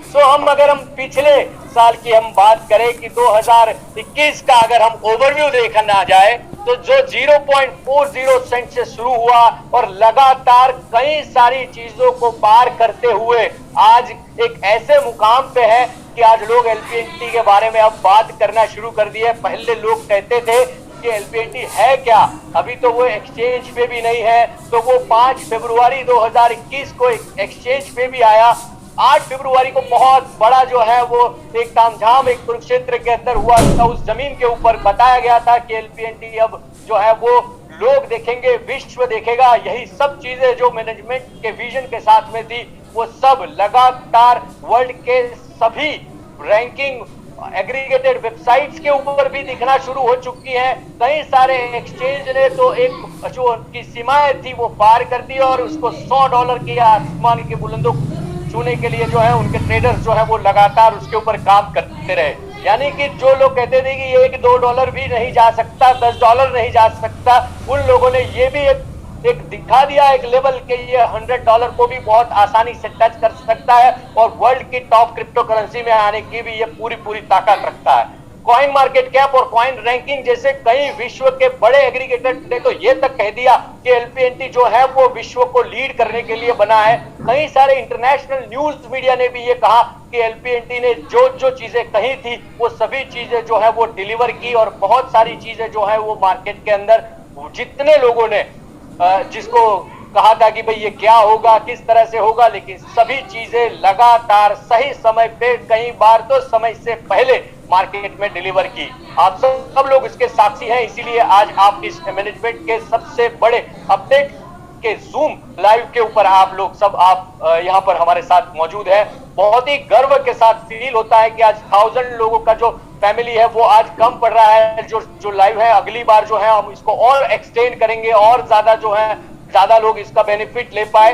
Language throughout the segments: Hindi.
सो अगर हम पिछले साल की हम बात करें कि 2021 का अगर हम ओवरव्यू देखना जाए तो जो 0.40 सेंट से शुरू हुआ और लगातार कई सारी चीजों को पार करते हुए आज एक ऐसे मुकाम पे है कि आज लोग एलपीएनटी के बारे में अब बात करना शुरू कर दिए। पहले लोग कहते थे कि एलपीएनटी है क्या, अभी तो वो एक्सचेंज पे भी नहीं है। तो वो 5 फरवरी 2021 को एक्सचेंज पे भी आया। 8 फरवरी को बहुत बड़ा जो है वो एक तामझाम एक कुरुक्षेत्र के अंदर हुआ था। उस जमीन के ऊपर बताया गया था कि एलपीएनटी अब जो है वो लोग देखेंगे, विश्व देखेगा। यही सब चीजें जो मैनेजमेंट के विजन के साथ में थी वो सब लगातार वर्ल्ड के सभी रैंकिंग एग्रीगेटेड वेबसाइट्स के ऊपर भी दिखना शुरू हो चुकी है। कई सारे एक्सचेंज ने तो एक जो उनकी सीमाएं थी वो पार कर दी और उसको $100 के आसमान के बुलंदों छूने के लिए जो है उनके ट्रेडर्स जो है वो लगातार उसके ऊपर काम करते रहे। यानी कि जो लोग कहते थे कि $1-2 भी नहीं जा सकता, $10 नहीं जा सकता, उन लोगों ने ये भी एक दिखा दिया एक लेवल के ये $100 को भी बहुत आसानी से टच कर सकता है और वर्ल्ड की टॉप क्रिप्टो करेंसी में आने की भी ये पूरी ताकत रखता है। कॉइन मार्केट कैप और कॉइन रैंकिंग जैसे कई विश्व के बड़े एग्रीगेटर ने तो ये तक कह दिया कि एलपीएनटी जो है वो विश्व को लीड करने के लिए बना है। कई सारे इंटरनेशनल न्यूज मीडिया ने भी ये कहा कि एलपीएनटी ने जो चीजें कही थी वो सभी चीजें जो है वो डिलीवर की और बहुत सारी चीजें जो है वो मार्केट के अंदर जितने लोगों ने जिसको कहा था कि भाई ये क्या होगा, किस तरह से होगा, लेकिन सभी चीजें लगातार सही समय पे, कई बार तो समय से पहले मार्केट में डिलीवर की। आप सब लोग इसके साक्षी हैं। इसीलिए आज आप इस मैनेजमेंट के सबसे बड़े अपडेट के जूम लाइव के ऊपर आप लोग सब यहाँ पर हमारे साथ मौजूद है। बहुत ही गर्व के साथ फील होता है कि आज 1000 लोगों का जो फैमिली है वो आज कम पड़ रहा है जो लाइव है। अगली बार जो है हम इसको और एक्सटेंड करेंगे और ज्यादा जो है ज्यादा लोग इसका बेनिफिट ले पाए।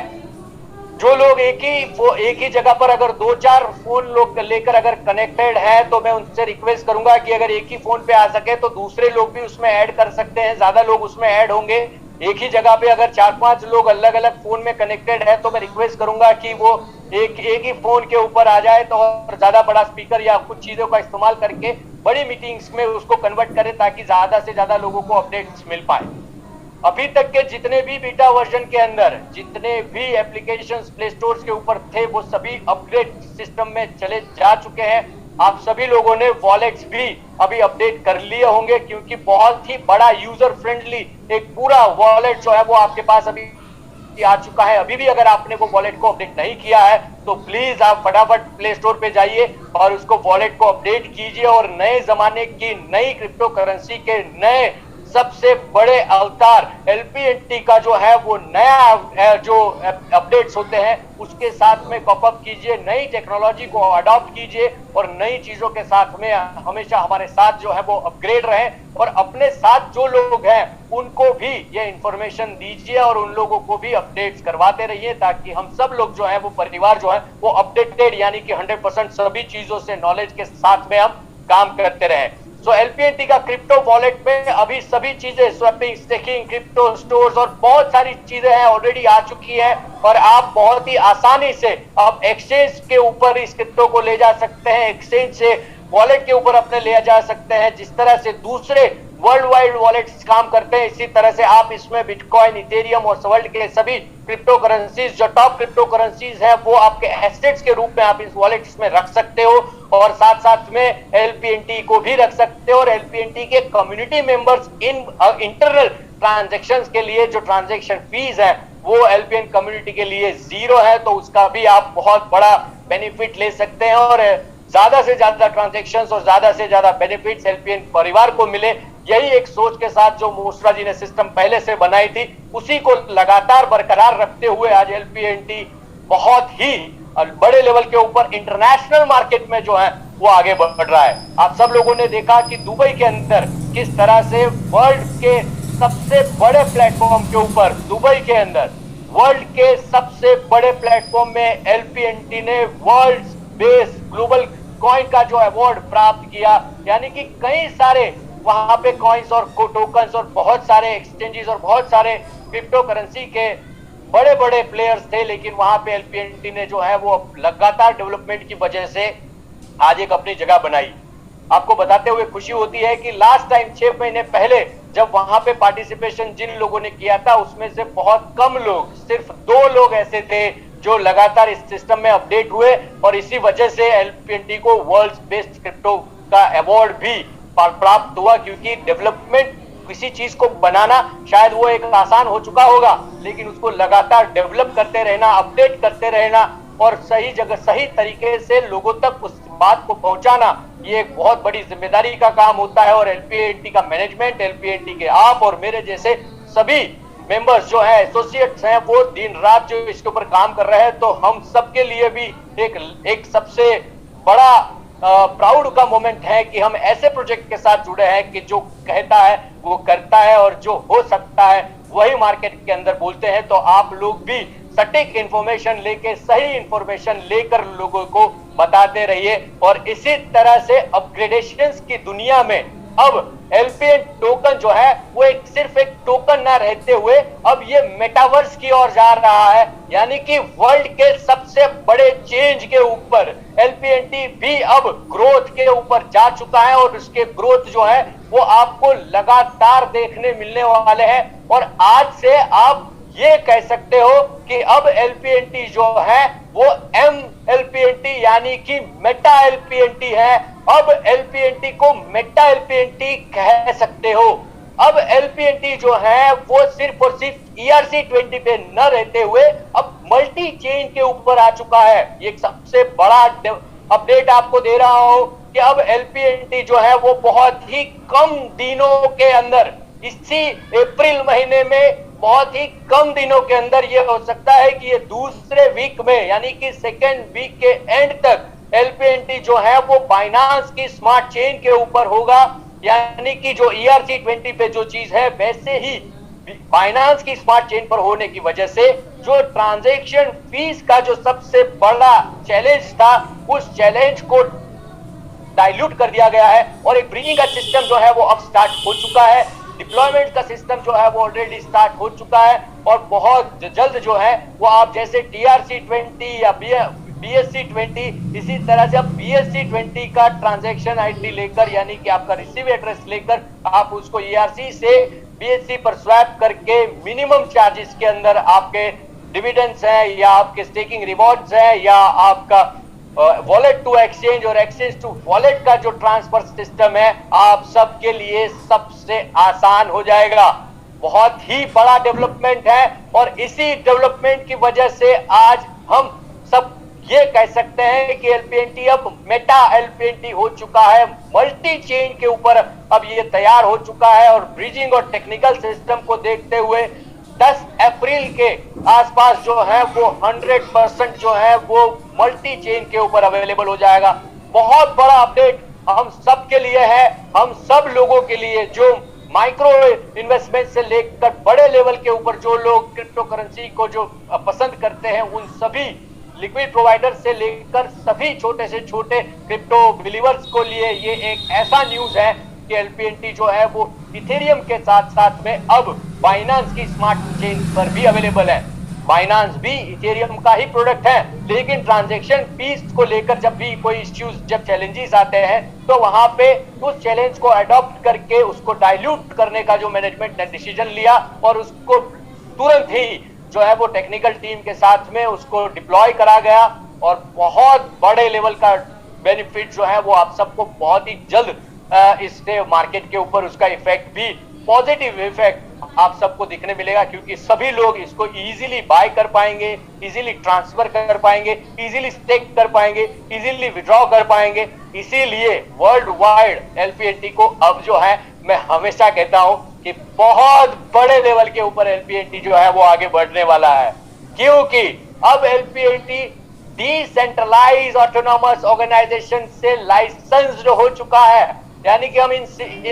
जो लोग एक ही जगह पर अगर 2-4 फोन लोग लेकर अगर कनेक्टेड है तो मैं उनसे रिक्वेस्ट करूंगा कि अगर एक ही फोन पे आ सके तो दूसरे लोग भी उसमें ऐड कर सकते हैं, ज्यादा लोग उसमें ऐड होंगे। एक ही जगह पे अगर 4-5 लोग अलग अलग फोन में कनेक्टेड है तो मैं रिक्वेस्ट करूंगा कि वो एक ही फोन के ऊपर आ जाए तो और ज्यादा बड़ा स्पीकर या कुछ चीजों का इस्तेमाल करके बड़ी मीटिंग्स में उसको कन्वर्ट करें ताकि ज्यादा से ज्यादा लोगों को अपडेट्स मिल पाए। अभी तक के जितने भी बीटा वर्जन के अंदर जितने भी एप्लीकेशंस प्ले स्टोर के ऊपर थे वो सभी अपग्रेड सिस्टम में चले जा चुके हैं। आप सभी लोगों ने वॉलेट्स भी अभी अपडेट कर लिए होंगे क्योंकि बहुत ही बड़ा यूजर फ्रेंडली एक पूरा वॉलेट जो है वो आपके पास अभी आ चुका है। अभी भी अगर आपने वो वॉलेट को अपडेट नहीं किया है तो प्लीज आप फटाफट प्ले स्टोर पे जाइए और उसको वॉलेट को अपडेट कीजिए और नए जमाने की नई क्रिप्टो करेंसी के नए सबसे बड़े अवतार एलपीएनटी का जो है वो नया जो अपडेट्स होते हैं उसके साथ में कॉपअप कीजिए, नई टेक्नोलॉजी को अडॉप्ट कीजिए और नई चीजों के साथ में हमेशा हमारे साथ जो है वो अपग्रेड रहे और अपने साथ जो लोग हैं उनको भी ये इंफॉर्मेशन दीजिए और उन लोगों को भी अपडेट्स करवाते रहिए ताकि हम सब लोग जो है वो परिवार जो है वो अपडेटेड यानी कि 100% सभी चीजों से नॉलेज के साथ में हम काम करते रहे। सो एलपीएनटी का क्रिप्टो वॉलेट में अभी सभी चीजें स्वैपिंग, स्टेकिंग, क्रिप्टो स्टोर्स और बहुत सारी चीजें हैं ऑलरेडी आ चुकी है और आप बहुत ही आसानी से अब एक्सचेंज के ऊपर इस क्रिप्टो को ले जा सकते हैं, एक्सचेंज से वॉलेट के ऊपर अपने ले जा सकते हैं। जिस तरह से दूसरे वर्ल्ड वाइड वॉलेट्स काम करते हैं इसी तरह से आप इसमें बिटकॉइन, इथेरियम और वर्ल्ड के सभी क्रिप्टो करेंसीज जो टॉप क्रिप्टो करेंसीज है वो आपके एसेट्स के रूप में आप इस वॉलेट्स में रख सकते हो और साथ साथ में एलपीएनटी को भी रख सकते हो और एलपीएनटी के community members in internal transactions के लिए जो ट्रांजैक्शन फीस है वो एलपीएन कम्युनिटी के लिए 0 है तो उसका भी आप बहुत बड़ा बेनिफिट ले सकते हैं और ज्यादा से ज्यादा ट्रांजैक्शंस और ज्यादा से ज्यादा बेनिफिट्स एलपीएन परिवार को मिले। यही एक सोच के साथ जो मोस्ट्रा जी ने सिस्टम पहले से बनाई थी उसी को लगातार बरकरार रखते हुए आज एलपीएनटी बहुत ही बड़े लेवल के ऊपर इंटरनेशनल मार्केट में जो है वो आगे बढ़ रहा है। आप सब लोगों ने देखा कि दुबई के अंदर किस तरह से वर्ल्ड के सबसे बड़े प्लेटफॉर्म के ऊपर दुबई के अंदर वर्ल्ड के सबसे बड़े प्लेटफॉर्म में एलपीएनटी ने वर्ल्ड बेस ग्लोबल कॉइन का जो अवार्ड प्राप्त किया। यानी कि कई सारे वहां पे कॉइन्स और टोकन्स और बहुत सारे एक्सचेंजेस और बहुत सारे क्रिप्टो करेंसी के बड़े बड़े प्लेयर्स थे, लेकिन वहां पे एलपीएनटी ने जो है वो लगातार डेवलपमेंट की वजह से आज एक अपनी जगह बनाई। आपको बताते हुए खुशी होती है कि लास्ट टाइम 6 महीने पहले जब वहां पे पार्टिसिपेशन जिन लोगों ने किया था उसमें से बहुत कम लोग, सिर्फ 2 लोग ऐसे थे जो लगातार इस सिस्टम में अपडेट हुए, और इसी वजह से एलपीएनटी को वर्ल्ड बेस्ट क्रिप्टो का अवार्ड भी प्राप्त हुआ, क्योंकि डेवलपमेंट किसी चीज को बनाना शायद वो एक आसान हो चुका होगा, लेकिन उसको लगातार डेवलप करते रहना, अपडेट करते रहना और सही जगह सही तरीके से लोगों तक उस बात को पहुंचाना, ये एक बहुत बड़ी जिम्मेदारी का काम होता है। और एलपीएनटी का मैनेजमेंट, एलपीएनटी के आप और मेरे जैसे सभी मेंबर्स जो है, एसोसिएट्स हैं, वो दिन रात जो इसके ऊपर काम कर रहे हैं, तो हम सबके लिए भी एक सबसे बड़ा प्राउड का मोमेंट है कि हम ऐसे प्रोजेक्ट के साथ जुड़े हैं कि जो कहता है वो करता है, और जो हो सकता है वही मार्केट के अंदर बोलते हैं। तो आप लोग भी सटीक इंफॉर्मेशन लेके, सही इंफॉर्मेशन लेकर लोगों को बताते रहिए, और इसी तरह से अपग्रेडेशंस की दुनिया में अब एलपीएन टोकन जो है वो सिर्फ एक टोकन ना रहते हुए अब ये मेटावर्स की ओर जा रहा है, यानी कि वर्ल्ड के सबसे बड़े चेंज के ऊपर एलपीएनटी भी अब ग्रोथ के ऊपर जा चुका है, और उसके ग्रोथ जो है वो आपको लगातार देखने मिलने वाले हैं। और आज से आप ये कह सकते हो कि अब एलपीएनटी जो है वो एम एलपीएनटी यानी कि मेटा एलपीएनटी है। अब एलपीएनटी को मेटा एलपीएनटी कह सकते हो। अब एलपीएनटी जो है वो सिर्फ और सिर्फ ERC20 पे न रहते हुए अब मल्टी चेन के ऊपर आ चुका है। ये सबसे बड़ा अपडेट आपको दे रहा हूं कि अब एलपीएनटी जो है वो बहुत ही कम दिनों के अंदर, इसी अप्रैल महीने में बहुत ही कम दिनों के अंदर ये हो सकता है कि ये दूसरे वीक में यानी कि सेकेंड वीक के एंड तक एलपीएनटी जो है वो बाइनांस की स्मार्ट चेन के ऊपर होगा। यानी कि जो ERC20 पे जो चीज है वैसे ही बाइनांस की स्मार्ट चेन पर होने की वजह से जो ट्रांजैक्शन फीस का जो सबसे बड़ा चैलेंज था, उस चैलेंज को डाइल्यूट कर दिया गया है, और एक ब्रिजिंग का सिस्टम जो है वो अब स्टार्ट हो चुका है। डिप्लॉयमेंट का सिस्टम जो है वो ऑलरेडी स्टार्ट हो चुका है, और बहुत जल्द जो है वो आप जैसे TRC20 या BSC20, इसी तरह से अब BSC20 का ट्रांजैक्शन आईडी लेकर, यानी कि आपका रिसीव एड्रेस लेकर आप उसको ERC से BSC पर स्वैप करके मिनिमम चार्जेस के अंदर आपके डिविडेंड्स हैं या आपके स्टेकिंग रिवॉर्ड्स हैं या आपका वॉलेट टू एक्सचेंज और एक्सचेंज टू वॉलेट का जो ट्रांसफर सिस्टम है, आप सबके लिए सबसे आसान हो जाएगा। बहुत ही बड़ा डेवलपमेंट है, और इसी डेवलपमेंट की वजह से आज हम सब ये कह सकते हैं कि एलपीएनटी अब मेटा एलपीएनटी हो चुका है, मल्टी चेन के ऊपर अब ये तैयार हो चुका है। और ब्रिजिंग और टेक्निकल सिस्टम को देखते हुए 10 अप्रैल के आसपास जो है वो 100% जो है वो मल्टी चेन के ऊपर अवेलेबल हो जाएगा। बहुत बड़ा अपडेट हम सब के लिए है, हम सब लोगों के लिए, जो माइक्रो इन्वेस्टमेंट से लेकर बड़े लेवल के ऊपर जो लोग क्रिप्टो करेंसी को जो पसंद करते हैं, उन सभी लिक्विड प्रोवाइडर से लेकर सभी छोटे से छोटे क्रिप्टो बिलीवर्स को लिए ये एक ऐसा न्यूज है कि एलपीएनटी जो है वो इथेरियम के साथ साथ में अब बाइनांस की स्मार्ट चेन पर भी अवेलेबल है। बाइनांस भी इथेरियम का ही प्रोडक्ट है, लेकिन ट्रांजैक्शन फीस को लेकर जब भी कोई इश्यूज, जब चैलेंजेस आते हैं, तो वहां पे उस चैलेंज को अडॉप्ट करके उसको डाइल्यूट करने का जो मैनेजमेंट ने डिसीजन लिया, और उसको तुरंत ही जो है वो टेक्निकल टीम के साथ में उसको डिप्लॉय करा गया, और बहुत बड़े लेवल का बेनिफिट जो है वो आप सबको बहुत ही जल्द इससे मार्केट के ऊपर उसका इफेक्ट भी, पॉजिटिव इफेक्ट आप सबको दिखने मिलेगा, क्योंकि सभी लोग इसको इजीली बाय कर पाएंगे, इजीली ट्रांसफर कर पाएंगे, इजीली स्टेक कर पाएंगे, इजीली विड्रॉ कर पाएंगे। इसीलिए वर्ल्ड वाइड एलपीएनटी को अब जो है, मैं हमेशा कहता हूं कि बहुत बड़े लेवल के ऊपर एलपीएनटी जो है वो आगे बढ़ने वाला है, क्योंकि अब एलपीएनटी डिसेंट्रलाइज ऑटोनोमस ऑर्गेनाइजेशन से लाइसेंस्ड हो चुका है। यानी कि हम इन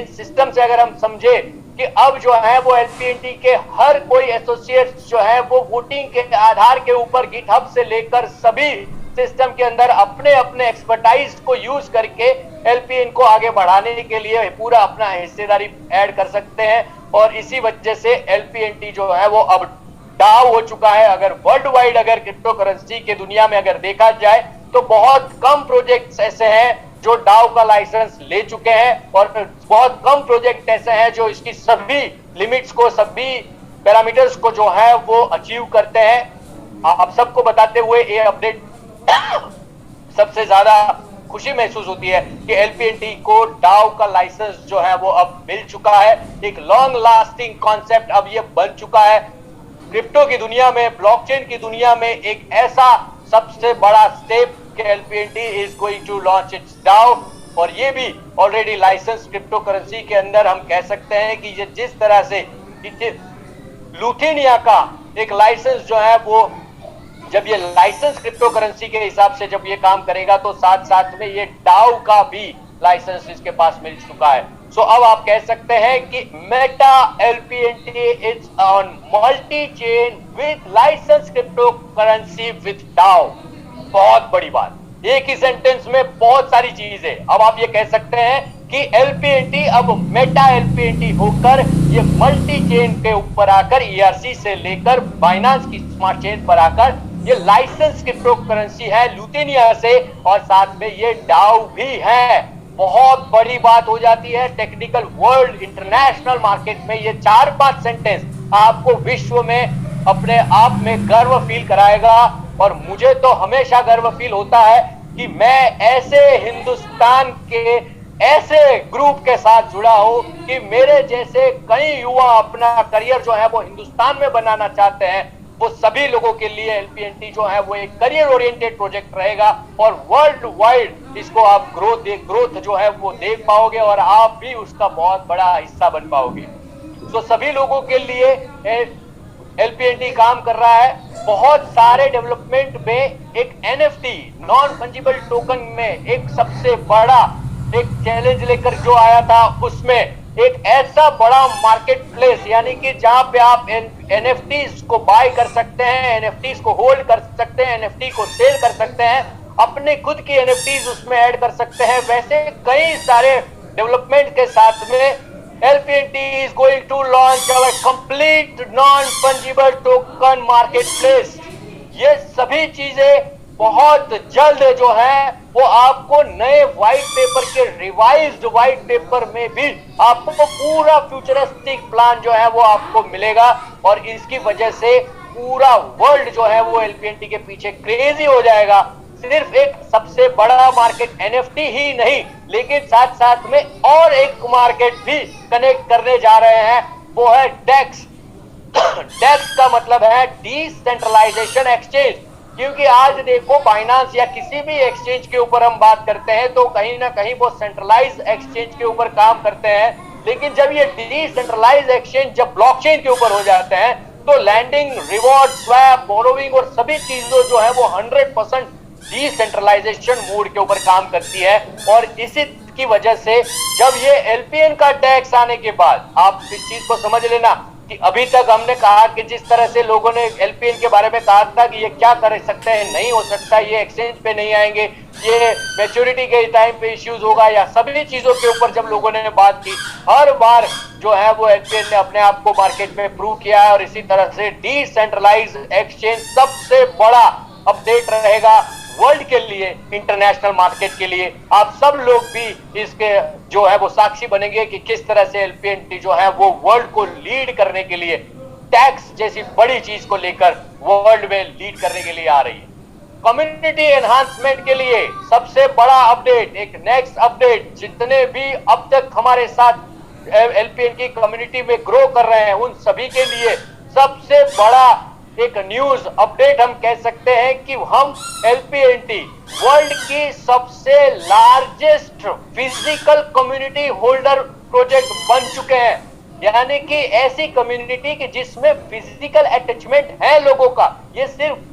सिस्टम से अगर हम समझे कि अब जो है वो एलपीएनटी के हर कोई एसोसिएट जो है वो वोटिंग के आधार के ऊपर गिटहब से लेकर सभी सिस्टम के अंदर अपने अपने एक्सपर्टाइज को यूज करके एलपीएन को आगे बढ़ाने के लिए पूरा अपना हिस्सेदारी ऐड कर सकते हैं। और इसी वजह से एलपीएनटी जो है वो अब डाउ हो चुका है। अगर वर्ल्ड वाइड अगर क्रिप्टो करेंसी के दुनिया में अगर देखा जाए तो बहुत कम प्रोजेक्ट्स ऐसे हैं जो डाउ का लाइसेंस ले चुके हैं और बहुत कम प्रोजेक्ट ऐसे हैं जो इसकी सभी लिमिट्स को, सभी पैरामीटर्स को जो है वो अचीव करते हैं। आप सबको बताते हुए ये अपडेट सबसे ज्यादा खुशी महसूस होती है कि एलपीएनटी को डाउ का लाइसेंस जो है वो अब मिल चुका है। एक लॉन्ग लास्टिंग कॉन्सेप्ट अब ये बन चुका है क्रिप्टो की दुनिया में, ब्लॉकचेन की दुनिया में। एक ऐसा सबसे बड़ा स्टेप कि LPNT is going to launch its DAO, और ये भी ऑलरेडी लाइसेंस क्रिप्टो करेंसी के अंदर हम कह सकते हैं कि ये जिस तरह से लुथिनिया का एक लाइसेंस जो है वो, जब ये लाइसेंस क्रिप्टो करेंसी के हिसाब से जब ये काम करेगा तो साथ साथ में ये डाउ का भी लाइसेंस इसके पास मिल चुका है। सो अब आप कह सकते हैं कि Meta LPNT is on multi chain with licence cryptocurrency with DAO. बहुत बड़ी बात, एक ही सेंटेंस में बहुत सारी चीजें। अब आप ये कह सकते हैं कि एलपीएनटी अब मेटा एलपीएनटी होकर ये मल्टी चेन के ऊपर आकर ईआरसी से लेकर बाइनांस की स्मार्ट चेन पर आकर ये लाइसेंस क्रिप्टो करेंसी है लुथिनिया से, और साथ में ये डाउ भी है। बहुत बड़ी बात हो जाती है टेक्निकल वर्ल्ड, इंटरनेशनल मार्केट में। ये 4-5 सेंटेंस आपको विश्व में अपने आप में गर्व फील कराएगा, और मुझे तो हमेशा गर्व फील होता है कि मैं ऐसे हिंदुस्तान के ऐसे ग्रुप के साथ जुड़ा हूं कि मेरे जैसे कई युवा अपना करियर जो है वो हिंदुस्तान में बनाना चाहते हैं। वो सभी लोगों के लिए एलपीएनटी जो है वो एक करियर ओरिएंटेड प्रोजेक्ट रहेगा, और वर्ल्ड वाइड इसको आप ग्रोथ जो है वो देख पाओगे और आप भी उसका बहुत बड़ा हिस्सा बन पाओगे। तो सभी लोगों के लिए एलपीएनटी काम कर रहा है। बहुत सारे डेवलपमेंट में एक एनएफटी, नॉन फंजिबल टोकन में एक सबसे बड़ा एक चैलेंज लेकर जो आया था, उसमें एक ऐसा बड़ा मार्केट प्लेस, यानी कि जहां पे आप एनएफटीज को बाय कर सकते हैं, एनएफटीज को होल्ड कर सकते हैं, एनएफटी को सेल कर सकते हैं, अपने खुद की एनएफटीज उसमें ऐड कर सकते हैं। वैसे कई सारे डेवलपमेंट के साथ में LPNT is going to launch our complete non-fungible token marketplace। ये सभी चीजें बहुत जल्द जो है वो आपको नए व्हाइट पेपर के रिवाइज्ड व्हाइट पेपर में भी आपको पूरा फ्यूचरिस्टिक प्लान जो है वो आपको मिलेगा, और इसकी वजह से पूरा वर्ल्ड जो है वो LPNT के पीछे क्रेजी हो जाएगा। सिर्फ एक सबसे बड़ा मार्केट एनएफटी ही नहीं, लेकिन साथ साथ में और एक मार्केट भी कनेक्ट करने जा रहे हैं, वो है डेक्स। डेक्स का मतलब है डिसेंट्रलाइजेशन एक्सचेंज, क्योंकि आज देखो बाइनांस या किसी भी एक्सचेंज के ऊपर हम बात करते हैं तो कहीं ना कहीं वो सेंट्रलाइज एक्सचेंज के ऊपर काम करते हैं, लेकिन जब ये डिसेंट्रलाइज एक्सचेंज जब ब्लॉकचेन के ऊपर हो जाते हैं तो लैंडिंग, रिवॉर्ड, स्वैप, बोरोविंग और सभी चीजों जो है वो 100% डिसेंट्रलाइजेशन मोड के ऊपर काम करती है। और इसी की वजह से जब ये एलपीएन का टैक्स आने के बाद, आप इस चीज को समझ लेना कि अभी तक हमने कहा कि जिस तरह से लोगों ने एलपीएन के बारे में कहा था कि ये क्या कर सकते हैं, नहीं हो सकता, ये एक्सचेंज पे नहीं आएंगे, ये मैच्योरिटी के टाइम पे इश्यूज होगा, या सभी चीजों के ऊपर जब लोगों ने बात की, हर बार जो है वो एलपीएन ने अपने आप को मार्केट में प्रूव किया है। और इसी तरह से डिसेंट्रलाइज एक्सचेंज सबसे बड़ा अपडेट रहेगा वर्ल्ड के लिए, इंटरनेशनल मार्केट के लिए। आप सब लोग भी इसके जो है वो साक्षी बनेंगे कि किस तरह से एलपीएनटी जो है वो वर्ल्ड को लीड करने के लिए, टैक्स जैसी बड़ी चीज को लेकर वर्ल्ड में लीड करने के लिए आ रही है। कम्युनिटी एनहांसमेंट के लिए सबसे बड़ा अपडेट, एक नेक्स्ट अपडेट, जितने भी अब तक हमारे साथ एलपीएनटी कम्युनिटी में ग्रो कर रहे हैं उन सभी के लिए सबसे बड़ा एक न्यूज अपडेट हम कह सकते हैं कि हम एलपीएनटी वर्ल्ड की सबसे largest physical community holder project बन चुके हैं। यानी कि ऐसी कम्युनिटी कि जिसमें फिजिकल अटैचमेंट है लोगों का। ये सिर्फ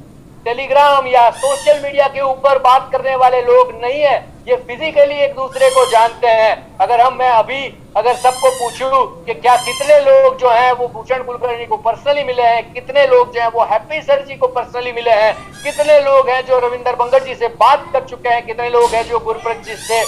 टेलीग्राम या सोशल मीडिया के ऊपर बात करने वाले लोग नहीं है, ये फिजिकली एक दूसरे को जानते हैं। अगर मैं अभी अगर सबको पूछूं कि क्या कितने लोग जो हैं वो भूषण कुलकर्णी को पर्सनली मिले हैं, कितने लोग जो हैं वो हैप्पी सर जी को पर्सनली मिले हैं, कितने लोग हैं जो रविंदर बंगड़ जी से बात कर चुके हैं, कितने लोग हैं जो गुरप्रीत जी से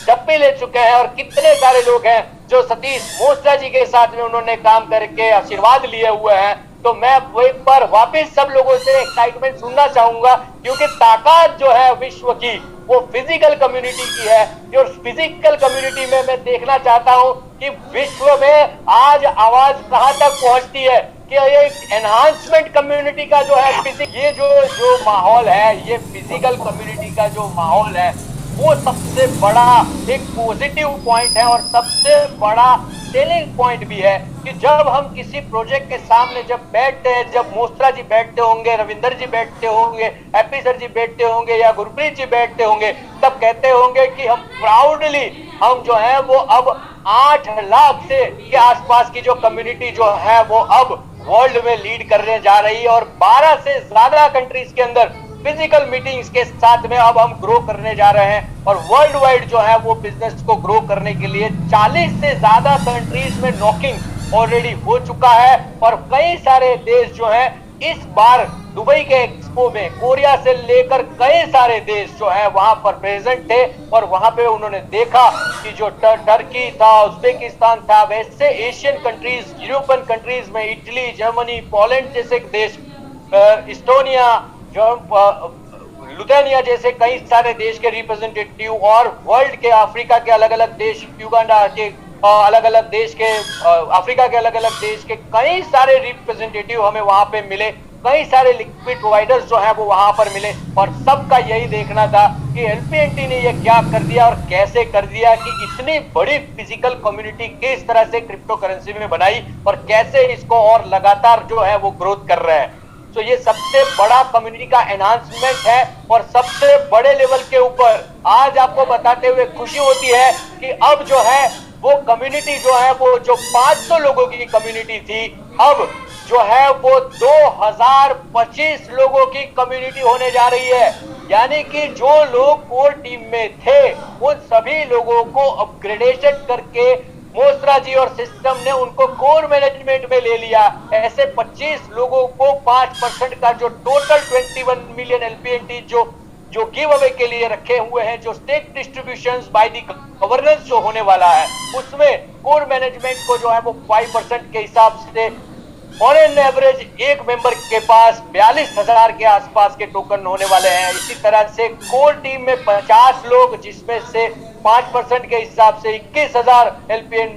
चप्पी ले चुके हैं, और कितने सारे लोग हैं जो सतीश मोस्टा जी के साथ में उन्होंने काम करके आशीर्वाद लिए हुए हैं, तो मैं वो एक बार वापस सब लोगों से एक्साइटमेंट सुनना चाहूंगा, क्योंकि ताकत जो है विश्व की वो फिजिकल कम्युनिटी की है। और फिजिकल कम्युनिटी में मैं देखना चाहता हूं कि विश्व में आज आवाज कहां तक पहुंचती है, कि ये एनहांसमेंट कम्युनिटी का जो है ये जो जो माहौल है, ये फिजिकल कम्युनिटी का जो माहौल है, वो सबसे बड़ा एक पॉजिटिव पॉइंट है और सबसे बड़ा सेलिंग पॉइंट भी है। कि जब हम किसी प्रोजेक्ट के सामने जब बैठते हैं, जब मोस्त्रा जी बैठते होंगे, रविंदर जी बैठते होंगे, हैप्पी सर जी बैठते होंगे या गुरप्रीत जी बैठते होंगे, तब कहते होंगे कि हम प्राउडली हम जो है वो अब 8 लाख से के आसपास की जो कम्युनिटी जो है वो अब वर्ल्ड में लीड करने जा रही है, और 12 से ज्यादा कंट्रीज के अंदर फिजिकल मीटिंग्स के साथ में अब हम ग्रो करने जा रहे हैं। और वर्ल्ड वाइड जो है वो बिजनेस को ग्रो करने के लिए 40 से ज्यादा कंट्रीज में नॉकिंग ऑलरेडी हो चुका है। और कई सारे देश जो है इस बार दुबई के एक्सपो में कोरिया से लेकर कई सारे देश जो है वहां पर प्रेजेंट थे, और वहां पे उन्होंने देखा कि जो टर्की था, उज्बेकिस्तान था, वैसे एशियन कंट्रीज, यूरोपियन कंट्रीज में इटली, जर्मनी, पोलैंड जैसे देश, इस्टोनिया, लुथेनिया जैसे कई सारे देश के रिप्रेजेंटेटिव, और वर्ल्ड के अफ्रीका के अलग अलग देश, युगांडा के अलग अलग देश के, अफ्रीका के अलग अलग देश के कई सारे रिप्रेजेंटेटिव हमें वहां पे मिले। कई सारे लिक्विड प्रोवाइडर्स जो हैं वो वहां पर मिले, और सबका यही देखना था कि एलपीएनटी ने ये क्या कर दिया और कैसे कर दिया, कि इतनी बड़ी फिजिकल कम्युनिटी किस तरह से क्रिप्टो करेंसी में बनाई और कैसे इसको और लगातार जो है वो ग्रोथ कर रहा है। तो ये सबसे बड़ा कम्युनिटी का एनहांसमेंट है, और सबसे बड़े लेवल के ऊपर आज आपको बताते हुए खुशी होती है कि अब जो है वो कम्युनिटी जो है वो जो 500 लोगों की कम्युनिटी थी, अब जो है वो 2025 लोगों की कम्युनिटी होने जा रही है। यानी कि जो लोग कोर टीम में थे उन सभी लोगों को अपग्रेडेशन करके मोस्त्रा जी और सिस्टम ने उनको कोर मैनेजमेंट में ले लिया। ऐसे 25 लोगों को 5% का जो टोटल 21 मिलियन एलपीएनटी जो गिव अवे के लिए रखे हुए हैं, जो stake distributions by the governance जो होने वाला है, उसमें कोर मैनेजमेंट को जो है वो 5% के हिसाब से ऑन एन एवरेज एक मेंबर के पास 42,000 के आसपास के टोकन होने वाले हैं। इसी तरह से कोर टीम में 50 लोग, जिसमें से 5% के हिसाब से 21,000 एलपीएन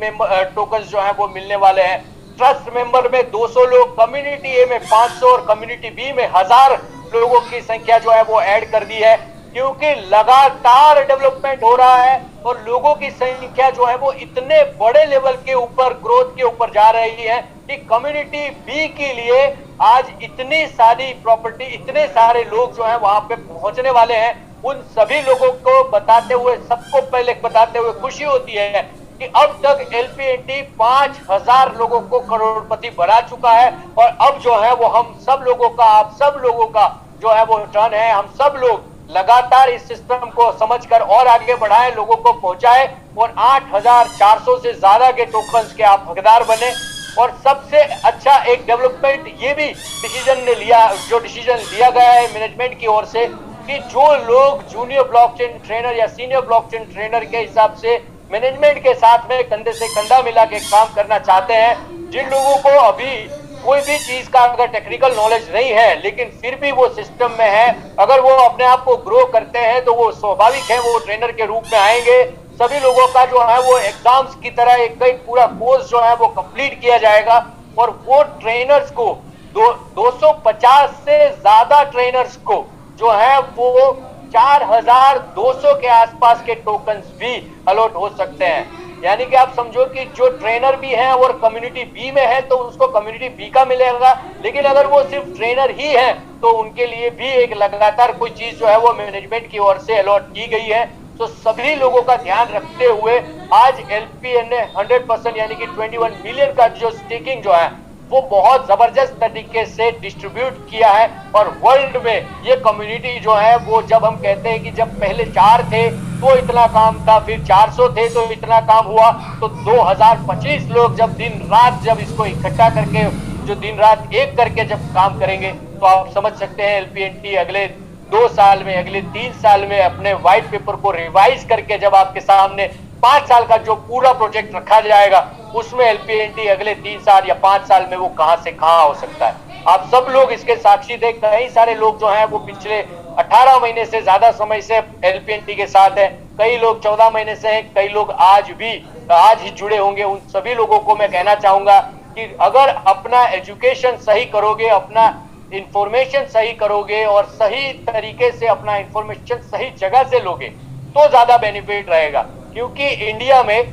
टोकन जो है वो मिलने वाले हैं। ट्रस्ट मेंबर में 200 लोग, कम्युनिटी ए में 500 और कम्युनिटी बी में 1000 लोगों की संख्या जो है वो ऐड कर दी है, क्योंकि लगातार डेवलपमेंट हो रहा है और लोगों की संख्या जो है वो इतने बड़े लेवल के ऊपर ग्रोथ के ऊपर जा रही है कि कम्युनिटी बी के लिए आज इतनी सारी प्रॉपर्टी, इतने सारे लोग जो है वहां पे पहुंचने वाले हैं। उन सभी लोगों को बताते हुए, सबको पहले बताते हुए खुशी होती है कि अब तक एलपीएनटी 5000 लोगों को करोड़पति बना चुका है, और अब जो है वो हम सब लोगों का, आप सब लोगों का जो है वो टर्न है। हम सब लोग लगातार इस सिस्टम को समझकर और आगे बढ़ाएं, लोगों को पहुंचाएं, और 8400 से ज्यादा के टोकन्स के आप हकदार बने। और सबसे अच्छा एक डेवलपमेंट ये भी डिसीजन लिया गया है मैनेजमेंट की ओर से, कि जो लोग जूनियर ब्लॉकचेन ट्रेनर या सीनियर ब्लॉकचेन ट्रेनर के हिसाब से मैनेजमेंट के साथ में कंधे से कंधा मिला के काम करना चाहते हैं, जिन लोगों को अभी कोई भी चीज का अगर टेक्निकल नॉलेज नहीं है लेकिन फिर भी वो सिस्टम में है, अगर वो अपने आप को ग्रो करते हैं तो वो स्वाभाविक है वो ट्रेनर के रूप में आएंगे। सभी लोगों का जो है वो एग्जाम्स की तरह एक पूरा कोर्स जो है वो कंप्लीट किया जाएगा, और वो ट्रेनर्स को 250 से ज्यादा ट्रेनर्स को जो है वो 4200 के आसपास के टोकन्स भी अलॉट हो सकते हैं। यानी कि आप समझो कि जो ट्रेनर भी है और कम्युनिटी बी में है तो उसको कम्युनिटी बी का मिलेगा, लेकिन अगर वो सिर्फ ट्रेनर ही है तो उनके लिए भी एक लगातार कोई चीज जो है वो मैनेजमेंट की ओर से अलॉट की गई है। तो सभी लोगों का ध्यान रखते हुए आज एलपीएन ने 100% यानी कि 21 मिलियन का जो स्टेकिंग जो है वो बहुत जबरदस्त तरीके से डिस्ट्रीब्यूट किया है। और वर्ल्ड में ये कम्युनिटी जो है वो, जब हम कहते हैं कि जब पहले 4 थे तो इतना काम था, फिर 400 थे तो इतना काम हुआ, तो 2025 लोग जब दिन रात जब इसको इकट्ठा करके जो दिन रात एक करके जब काम करेंगे तो आप समझ सकते हैं एलपीएनटी अगले 2 साल में, अगले 3 साल में अपने व्हाइट पेपर को रिवाइज करके जब आपके सामने 5 साल का जो पूरा प्रोजेक्ट रखा जाएगा उसमें एलपीएनटी अगले 3 साल या 5 साल में वो कहां से कहां हो सकता है। आप सब लोग इसके साक्षी थे, कई सारे लोग जो हैं वो पिछले 18 महीने से ज्यादा समय से एलपीएनटी के साथ है, कई लोग 14 महीने से हैं, कई लोग आज ही जुड़े होंगे। उन सभी लोगों को मैं कहना चाहूंगा कि अगर अपना एजुकेशन सही करोगे, अपना इंफॉर्मेशन सही करोगे और सही तरीके से अपना इंफॉर्मेशन सही जगह से लोगे तो ज्यादा बेनिफिट रहेगा। क्योंकि इंडिया में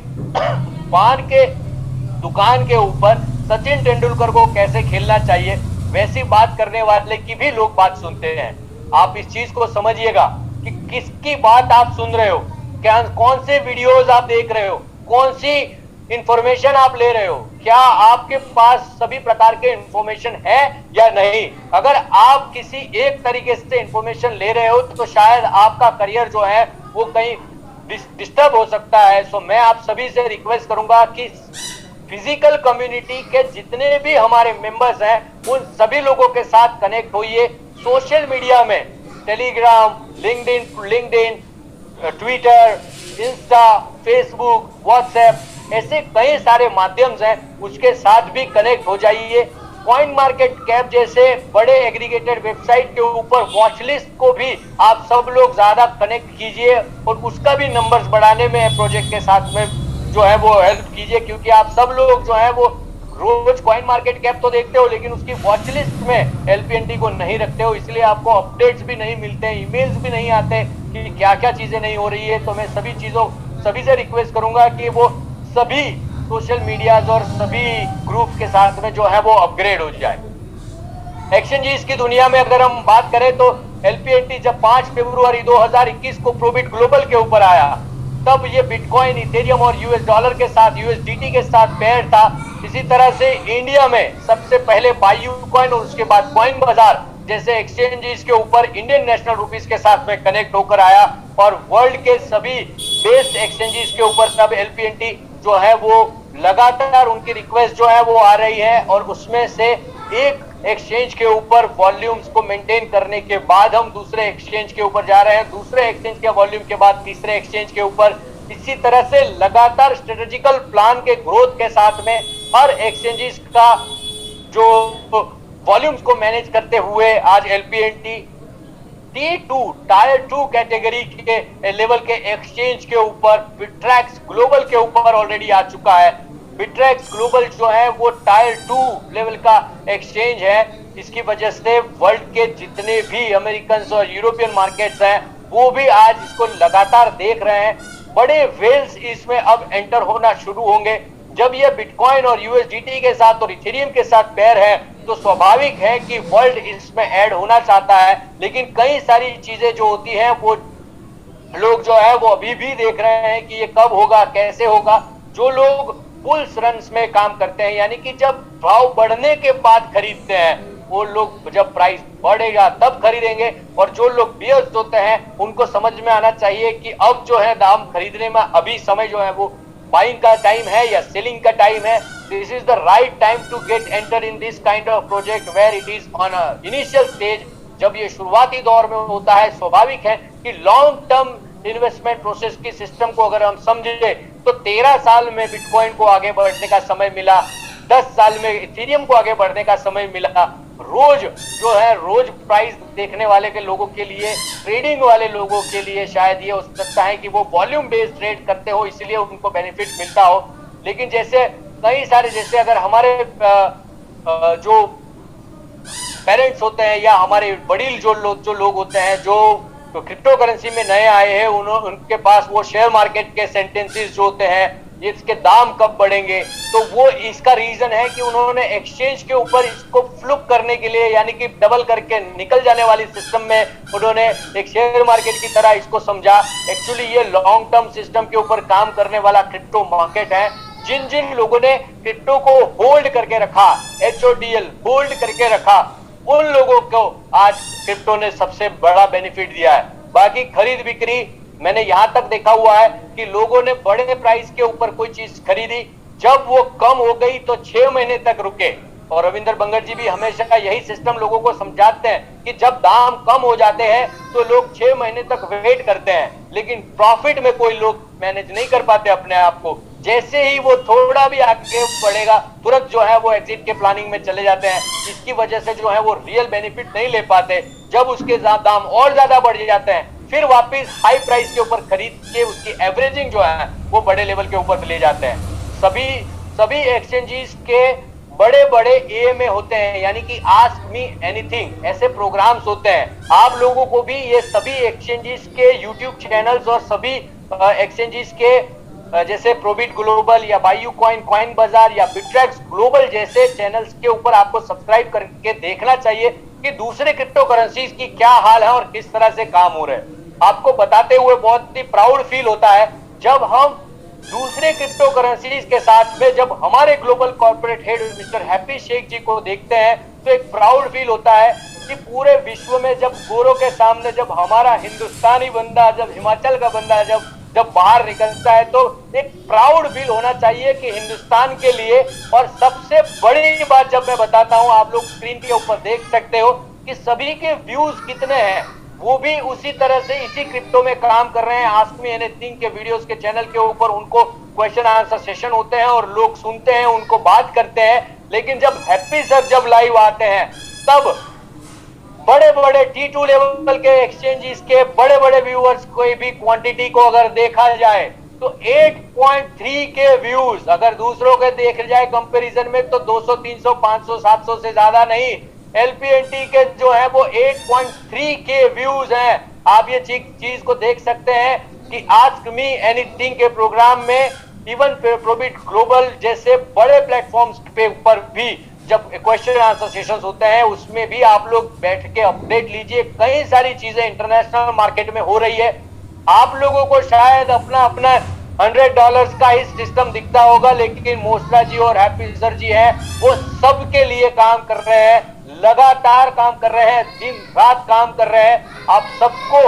पान के दुकान के ऊपर सचिन तेंदुलकर को कैसे खेलना चाहिए वैसी बात करने वाले की भी लोग बात सुनते हैं। आप इस चीज को समझिएगा कि किसकी बात आप सुन रहे हो, क्या कौन से वीडियोस आप देख रहे हो, कौन सी इंफॉर्मेशन आप ले रहे हो, क्या आपके पास सभी प्रकार के इंफॉर्मेशन है या नहीं। अगर आप किसी एक तरीके से इंफॉर्मेशन ले रहे हो तो शायद आपका करियर जो है वो कहीं डिस्टर्ब हो सकता है। सो मैं आप सभी से रिक्वेस्ट करूंगा कि फिजिकल कम्युनिटी के जितने भी हमारे मेंबर्स हैं उन सभी लोगों के साथ कनेक्ट होइए। सोशल मीडिया में Telegram, LinkedIn, Twitter, Insta, Facebook, WhatsApp ऐसे कई सारे माध्यम हैं, उसके साथ भी कनेक्ट हो जाइए। कॉइन मार्केट कैप जैसे बड़े एग्रीगेटेड वेबसाइट के ऊपर वॉच लिस्ट को भी आप सब लोग ज्यादा कनेक्ट कीजिए और उसका भी नंबर्स बढ़ाने में प्रोजेक्ट के साथ में जो है वो हेल्प कीजिए। क्योंकि आप सब लोग जो है वो रोज कॉइन मार्केट कैप तो देखते हो लेकिन उसकी वॉच लिस्ट में एलपीएनटी को नहीं रखते हो, इसलिए आपको अपडेट्स भी नहीं मिलते हैं, ईमेल्स भी नहीं आते कि क्या क्या चीजें नहीं हो रही है। तो मैं सभी से रिक्वेस्ट करूंगा कि वो सभी सोशल मीडियाज और सभी ग्रुप के साथ में जो है वो अपग्रेड हो जाए। एक्सचेंजेस की दुनिया में अगर हम बात करें तो एलपीएनटी जब 5 फरवरी 2021 को प्रोबिट ग्लोबल के ऊपर आया तब ये बिटकॉइन, इथेरियम और यूएस डॉलर के साथ, यूएसडीटी के साथ पेयर था। इसी तरह से इंडिया में सबसे पहले बायू कॉइन और उसके बाद कॉइन बाजार जैसे एक्सचेंजेस के ऊपर इंडियन नेशनल रुपीस के साथ में कनेक्ट होकर आया और वर्ल्ड के सभी बेस्ड एक्सचेंजेस के ऊपर सब एलपीएनटी जो है वो लगातार उनकी रिक्वेस्ट जो है वो आ रही है और उसमें से एक एक्सचेंज के ऊपर वॉल्यूम्स को मेंटेन करने के बाद हम दूसरे एक्सचेंज के ऊपर जा रहे हैं, दूसरे एक्सचेंज के वॉल्यूम के बाद तीसरे एक्सचेंज के ऊपर। इसी तरह से लगातार स्ट्रेटेजिकल प्लान के ग्रोथ के साथ में हर एक्सचेंजेस का जो वॉल्यूम्स को मैनेज करते हुए आज एलपीएनटी T2 टायर 2 कैटेगरी के लेवल के एक्सचेंज के ऊपर बिट्रैक्स ग्लोबल के ऊपर ऑलरेडी आ चुका है। बिट्रैक्स ग्लोबल जो है वो टायर 2 लेवल का एक्सचेंज है। इसकी वजह से वर्ल्ड के जितने भी अमेरिकन और यूरोपियन मार्केट्स हैं वो भी आज इसको लगातार देख रहे हैं। बड़े वेल्स इसमें अब एंटर होना शुरू होंगे। जब ये बिटकॉइन और यूएसडीटी के साथ और इथेरियम के साथ पेयर है तो स्वाभाविक है कि वर्ल्ड इसमें ऐड होना चाहता है, लेकिन कई सारी चीजें जो होती हैं वो लोग जो है वो अभी भी देख रहे हैं कि ये कब होगा, कैसे होगा। जो लोग बुल्स रन्स में काम करते हैं यानी कि जब भाव बढ़ने के बाद खरीदते हैं, वो लोग जब प्राइस बढ़ेगा तब खरीदेंगे, और जो लोग बियर्स होते हैं उनको समझ में आना चाहिए कि अब जो है दाम खरीदने में अभी समय जो है वो बाइंग का टाइम है या सेलिंग का टाइम है। This is the right time to get enter in this kind of project where it is on a initial stage. जब ये शुरुआती दौर में होता है स्वाभाविक है कि लॉन्ग टर्म इन्वेस्टमेंट प्रोसेस की सिस्टम को अगर हम समझे तो 13 साल में बिटकॉइन को आगे बढ़ने का समय मिला, 10 साल में इथेरियम को आगे बढ़ने का समय मिला। रोज जो है रोज प्राइस देखने वाले के लोगों के लिए, ट्रेडिंग वाले लोगों के लिए शायद ये हो सकता है कि वो वॉल्यूम बेस्ड ट्रेड करते हो इसलिए उनको बेनिफिट मिलता हो। लेकिन जैसे कई सारे जैसे अगर हमारे जो पेरेंट्स होते हैं या हमारे बड़ील जो लोग होते हैं जो क्रिप्टो करेंसी में नए आए हैं, उनके पास वो शेयर मार्केट के सेंटेंसेस जो होते हैं इसके दाम कब बढ़ेंगे, तो वो इसका रीजन है कि उन्होंने एक्सचेंज के ऊपर इसको फ्लुक करने के लिए यानी कि डबल करके निकल जाने वाली सिस्टम में उन्होंने एक शेयर मार्केट की तरह इसको समझा। एक्चुअली ये लॉन्ग टर्म सिस्टम के ऊपर काम करने वाला क्रिप्टो मार्केट है। जिन जिन लोगों ने क्रिप्टो को होल्ड करके रखा, HODL होल्ड करके रखा, उन लोगों को आज क्रिप्टो ने सबसे बड़ा बेनिफिट दिया है। बाकी खरीद बिक्री मैंने यहां तक देखा हुआ है कि लोगों ने बड़े प्राइस के ऊपर कोई चीज खरीदी, जब वो कम हो गई तो 6 महीने तक रुके। और रविंदर बंगर जी भी हमेशा यही सिस्टम लोगों को समझाते हैं कि जब दाम कम हो जाते हैं तो लोग 6 महीने तक वेट करते हैं, लेकिन प्रॉफिट में कोई लोग मैनेज नहीं कर पाते अपने आप को। जैसे ही वो थोड़ा भी आगे बढ़ेगा तुरंत जो है वो एग्जिट के प्लानिंग में चले जाते हैं। इसकी वजह से जो है वो रियल बेनिफिट नहीं ले पाते। जब उसके दाम और ज्यादा बढ़ जाते हैं फिर वापस हाई प्राइस के ऊपर खरीद के उसकी एवरेजिंग जो है वो बड़े लेवल के ऊपर ले जाते हैं। सभी एक्सचेंजेस के बड़े बड़े एएमए होते हैं, यानी कि आस्क मी एनीथिंग ऐसे प्रोग्राम्स होते हैं। आप लोगों को भी ये सभी एक्सचेंजेस के यूट्यूब चैनल्स और सभी एक्सचेंजेस के जैसे प्रोबिट ग्लोबल या बायू कॉइन, कॉइन बाजार या बिट्रेक्स ग्लोबल जैसे चैनल्स के ऊपर आपको सब्सक्राइब करके देखना चाहिए कि दूसरे क्रिप्टो करेंसीज की क्या हाल है और किस तरह से काम हो रहे हैं। आपको बताते हुए बहुत ही प्राउड फील होता है जब हम दूसरे क्रिप्टो करेंसीज के साथ में जब हमारे global corporate head Mister Happy Sheikh ji को देखते हैं तो एक प्राउड फील होता है कि पूरे विश्व में जब गोरों के सामने जब हमारा हिंदुस्तानी बंदा, जब हिमाचल का बंदा जब बाहर निकलता है तो एक प्राउड फील होना चाहिए कि हिंदुस्तान के लिए। और सबसे बड़ी बात जब मैं बताता हूं, आप लोग स्क्रीन के ऊपर देख सकते हो कि सभी के व्यूज कितने हैं, वो भी उसी तरह से इसी क्रिप्टो में काम कर रहे हैं। आस्क मी एनीथिंग के वीडियोस के चैनल के ऊपर उनको क्वेश्चन आंसर सेशन होते हैं और लोग सुनते हैं, उनको बात करते हैं। लेकिन जब हैप्पी सर जब लाइव आते हैं तब बड़े बड़े T2 लेवल के एक्सचेंजेस के बड़े बड़े व्यूअर्स कोई भी क्वांटिटी को अगर देखा जाए तो 8.3 के व्यूज, अगर दूसरों के देख जाए कंपैरिजन में तो 200, 300, 500, 700 से ज्यादा नहीं। LPNT के जो है वो 8.3 के व्यूज हैं। आप ये चीज को देख सकते हैं कि आस्क मी एनीथिंग के प्रोग्राम में इवन प्रोबिट ग्लोबल जैसे बड़े प्लेटफॉर्म्स पे ऊपर भी जब क्वेश्चन आंसर सेशंस होते हैं उसमें भी आप लोग बैठ के अपडेट लीजिए। कई सारी चीजें इंटरनेशनल मार्केट में हो रही है। आप लोगों को शायद अपना अपना $100 का ही सिस्टम दिखता होगा, लेकिन मोस्ला जी और हैप्पी सर जी हैं वो सबके लिए काम कर रहे हैं, लगातार काम कर रहे हैं, दिन रात काम कर रहे हैं। आप सबको,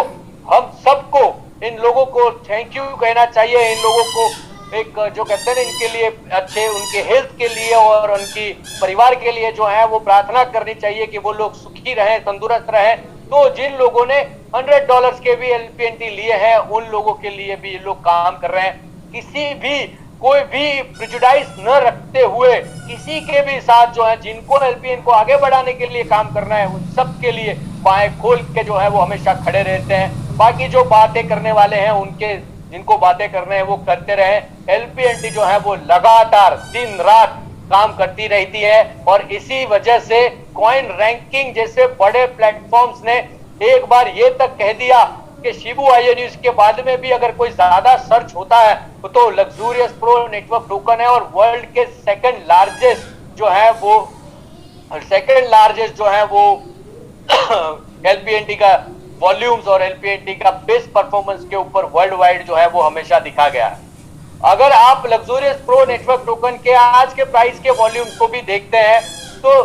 हम सबको इन लोगों को थैंक यू कहना चाहिए। इन लोगों को एक जो कहते हैं इनके लिए अच्छे, उनके हेल्थ के लिए और उनकी परिवार के लिए जो है वो प्रार्थना करनी चाहिए कि वो लोग सुखी रहें, तंदुरुस्त रहें। तो जिन लोगों ने $100 के भी LPNT लिए हैं उन लोगों के लिए भी ये लोग काम कर रहे हैं। किसी भी कोई भी प्रेजुडाइज न रखते हुए किसी के भी साथ जो है जिनको LPN को आगे बढ़ाने के लिए काम करना है उन सब के लिए बाएं खोल के जो है वो हमेशा खड़े रहते हैं। बाकी जो बातें करने वाले हैं उनके जिनको बातें करने हैं वो करते रहे। LPNT जो है वो लगातार दिन रात काम करती रहती है और इसी वजह से कॉइन रैंकिंग जैसे बड़े प्लेटफॉर्म्स ने एक बार ये तक कह दिया कि शिबू INUs के बाद में भी अगर कोई ज्यादा सर्च होता है तो लग्जूरियस प्रो नेटवर्क टोकन है और वर्ल्ड के सेकंड लार्जेस्ट जो है वो LPNT का वॉल्यूम्स और LPNT का बेस्ट परफॉर्मेंस के ऊपर वर्ल्ड वाइड जो है वो हमेशा दिखा गया है। अगर आप लग्जूरियस प्रो नेटवर्क टोकन के आज के प्राइस के वॉल्यूम्स को भी देखते हैं तो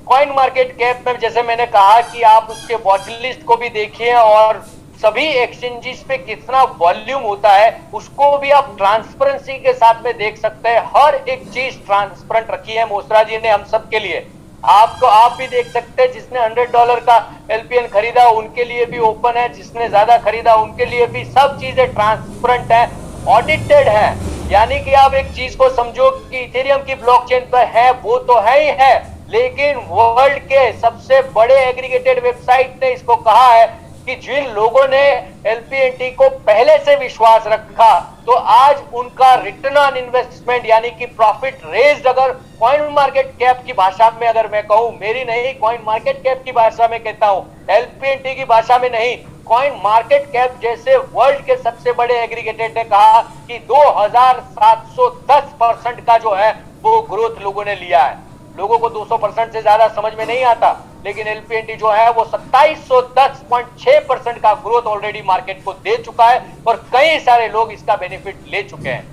कॉइन मार्केट कैप में जैसे मैंने कहा कि आप उसके वॉच लिस्ट को भी देखिए और सभी एक्सचेंजेस पे कितना वॉल्यूम होता है उसको भी आप ट्रांसपेरेंसी के साथ में देख सकते हैं। हर एक चीज ट्रांसपेरेंट रखी है मोस्रा जी ने हम सब के लिए। आपको आप भी देख सकते हैं जिसने $100 का LPN खरीदा उनके लिए भी ओपन है, जिसने ज्यादा खरीदा उनके लिए भी, सब चीजें ट्रांसपेरेंट है, ऑडिटेड है। यानी कि आप एक चीज को समझो कि इथेरियम की ब्लॉकचेन पर है वो तो है ही है, लेकिन वर्ल्ड के सबसे बड़े एग्रीगेटेड वेबसाइट ने इसको कहा है कि जिन लोगों ने LPNT को पहले से विश्वास रखा तो आज उनका रिटर्न ऑन इन्वेस्टमेंट यानी कि प्रॉफिट रेज्ड, अगर कॉइन मार्केट कैप की भाषा में अगर मैं कहूं, मेरी नहीं कॉइन मार्केट कैप की भाषा में कहता हूं, LPNT की भाषा में नहीं, कॉइन मार्केट कैप जैसे वर्ल्ड के सबसे बड़े एग्रीगेटेड ने कहा कि 2710% का जो है वो ग्रोथ लोगों ने लिया है। लोगों को 200% से ज्यादा समझ में नहीं आता, लेकिन LPNT जो है वो 2710.6% का ग्रोथ ऑलरेडी मार्केट को दे चुका है और कई सारे लोग इसका बेनिफिट ले चुके हैं।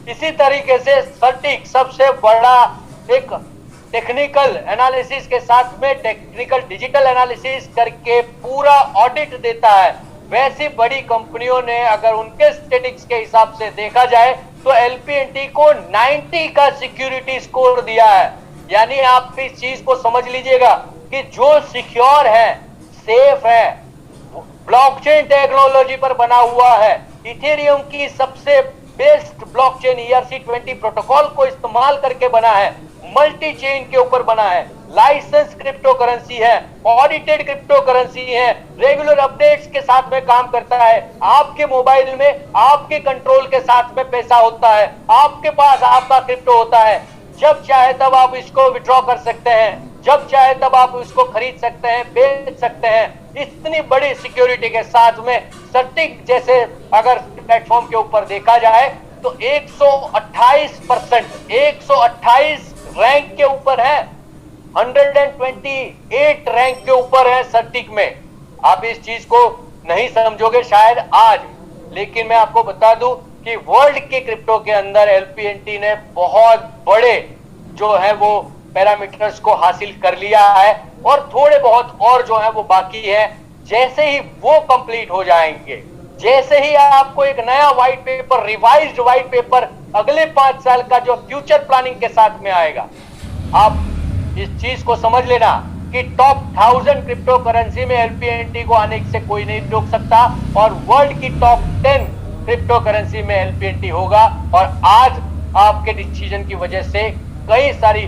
इसी तरीके से सर्टिक सबसे बड़ा एक टेक्निकल एनालिसिस के साथ में टेक्निकल डिजिटल एनालिसिस करके पूरा ऑडिट देता है। वैसी बड़ी कंपनियों ने अगर उनके स्टेटिक्स के हिसाब से देखा जाए तो LPNT को 90 का सिक्योरिटी स्कोर दिया है। यानी आप इस चीज को समझ लीजिएगा कि जो सिक्योर है, सेफ है, ब्लॉकचेन टेक्नोलॉजी पर बना हुआ है, इथेरियम की सबसे बेस्ड ब्लॉकचेन ERC-20 प्रोटोकॉल को इस्तेमाल करके बना है, मल्टी चेन के ऊपर बना है, लाइसेंस क्रिप्टो करेंसी है, ऑडिटेड क्रिप्टो करेंसी है, रेगुलर अपडेट्स के साथ में काम करता है। आपके मोबाइल में आपके कंट्रोल के साथ में पैसा होता है, आपके पास आपका क्रिप्टो होता है। जब चाहे तब आप इसको विड्रॉ कर सकते हैं, जब चाहे तब आप इसको खरीद सकते हैं, बेच सकते हैं। इतनी बड़ी सिक्योरिटी के साथ में सर्टिक जैसे अगर प्लेटफॉर्म के ऊपर देखा जाए तो 128% 128 रैंक के ऊपर है, 128 रैंक के ऊपर है सर्टिक में। आप इस चीज को नहीं समझोगे शायद आज, लेकिन मैं आपको बता दूं कि वर्ल्ड के क्रिप्टो के अंदर LPNT ने बहुत बड़े जो है वो पैरामीटर्स को हासिल कर लिया है, और थोड़े बहुत और जो है वो बाकी है। जैसे ही वो कंप्लीट हो जाएंगे, जैसे ही आपको एक नया white paper, revised white paper अगले 5 साल का जो फ्यूचर प्लानिंग के साथ में आएगा, आप इस चीज को समझ लेना कि टॉप 1000 क्रिप्टो करेंसी में LPNT को आने से कोई नहीं रोक सकता, और वर्ल्ड की टॉप 10 क्रिप्टो करेंसी में LPNT होगा। और आज आपके डिसीजन की वजह से कई सारी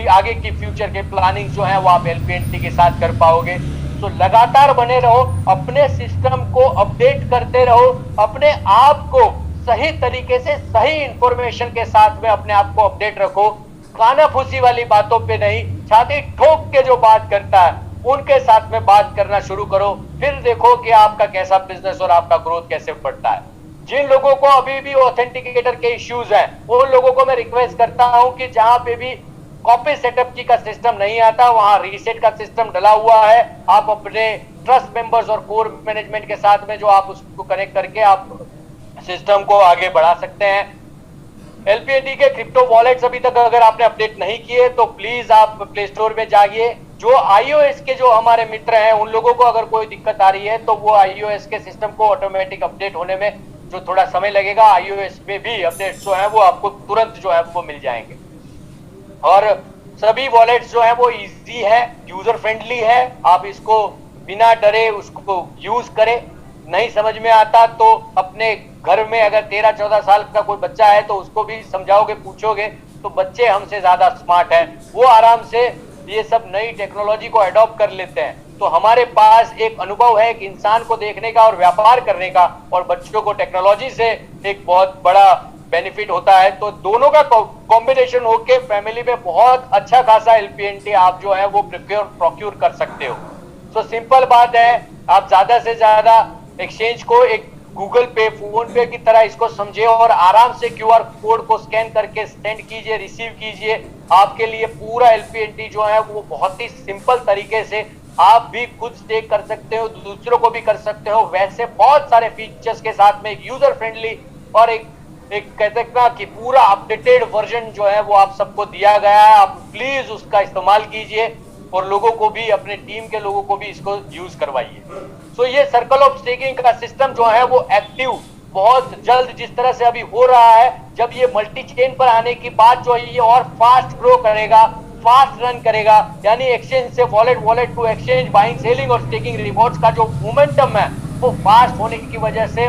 आगे की फ्यूचर के प्लानिंग जो है वो आप LPNT के साथ कर पाओगे। तो लगातार बने रहो, अपने सिस्टम को अपडेट करते रहो, अपने आप को सही तरीके से सही इंफॉर्मेशन के साथ में अपने आप को अपडेट रखो। कानाफूसी वाली बातों पे नहीं, छाती ठोक के जो बात करता है उनके साथ में बात करना शुरू करो, फिर देखो कि आपका कैसा बिजनेस और आपका ग्रोथ कैसे बढ़ता है। जिन लोगों को अभी भी ऑथेंटिकेटर के इश्यूज हैं, उन लोगों को मैं रिक्वेस्ट करता हूं कि जहां पे भी कॉपी सेटअप की का सिस्टम नहीं आता, वहां रीसेट का सिस्टम डला हुआ है। आप अपने ट्रस्ट मेंबर्स और कोर मैनेजमेंट के साथ में जो आप उसको कनेक्ट करके आप सिस्टम को आगे बढ़ा सकते हैं। LPNT के क्रिप्टो वॉलेट्स अभी तक अगर आपने अपडेट नहीं किए तो प्लीज आप प्ले स्टोर में जाइए। जो iOS के जो हमारे मित्र हैं उन लोगों को अगर कोई दिक्कत आ रही है तो वो iOS के सिस्टम को ऑटोमेटिक अपडेट होने में जो थोड़ा समय लगेगा, iOS में भी अपडेट जो है वो आपको तुरंत जो है वो मिल जाएंगे। और सभी वॉलेट्स जो है वो इजी है, यूजर फ्रेंडली है, आप इसको बिना डरे उसको यूज करें। नहीं समझ में आता तो अपने घर में अगर 13-14 साल का कोई बच्चा है तो उसको भी समझाओगे, पूछोगे, तो बच्चे हमसे ज्यादा स्मार्ट हैं, वो आराम से ये सब नई टेक्नोलॉजी को अडॉप्ट कर लेते हैं। तो हमारे पास एक अनुभव है एक इंसान को देखने का और व्यापार करने का, और बच्चों को टेक्नोलॉजी से एक बहुत बड़ा बेनिफिट होता है। तो दोनों का कॉम्बिनेशन होके फैमिली में बहुत अच्छा खासा LPNT आप जो है वो प्रोक्योर कर सकते हो। तो सिंपल बात है, आप ज्यादा से ज्यादा एक्सचेंज को एक गूगल पे, फोन पे की तरह इसको समझे और आराम से QR कोड को स्कैन करके सेंड कीजिए, रिसीव कीजिए। आपके लिए पूरा LPNT जो है वो बहुत ही सिंपल तरीके से आप भी खुद स्टेक कर सकते हो, दूसरों को भी कर सकते हो। वैसे बहुत सारे फीचर्स के साथ में एक यूजर फ्रेंडली और एक कहते हैं ना कि पूरा अपडेटेड वर्जन जो है वो आप सबको दिया गया है। आप प्लीज उसका इस्तेमाल कीजिए और लोगों को भी, अपने टीम के लोगों को भी इसको यूज करवाइए। सो ये सर्कल ऑफ स्टेकिंग का सिस्टम जो है वो एक्टिव बहुत जल्द जिस तरह से अभी हो रहा है, जब ये मल्टी चेन पर आने की बात जो है ये और फास्ट ग्रो करेगा, फास्ट रन करेगा। यानी एक्सचेंज से wallet to exchange, buying, selling और स्टेकिंग रिवॉर्ड्स का जो मोमेंटम है वो फास्ट होने की वजह से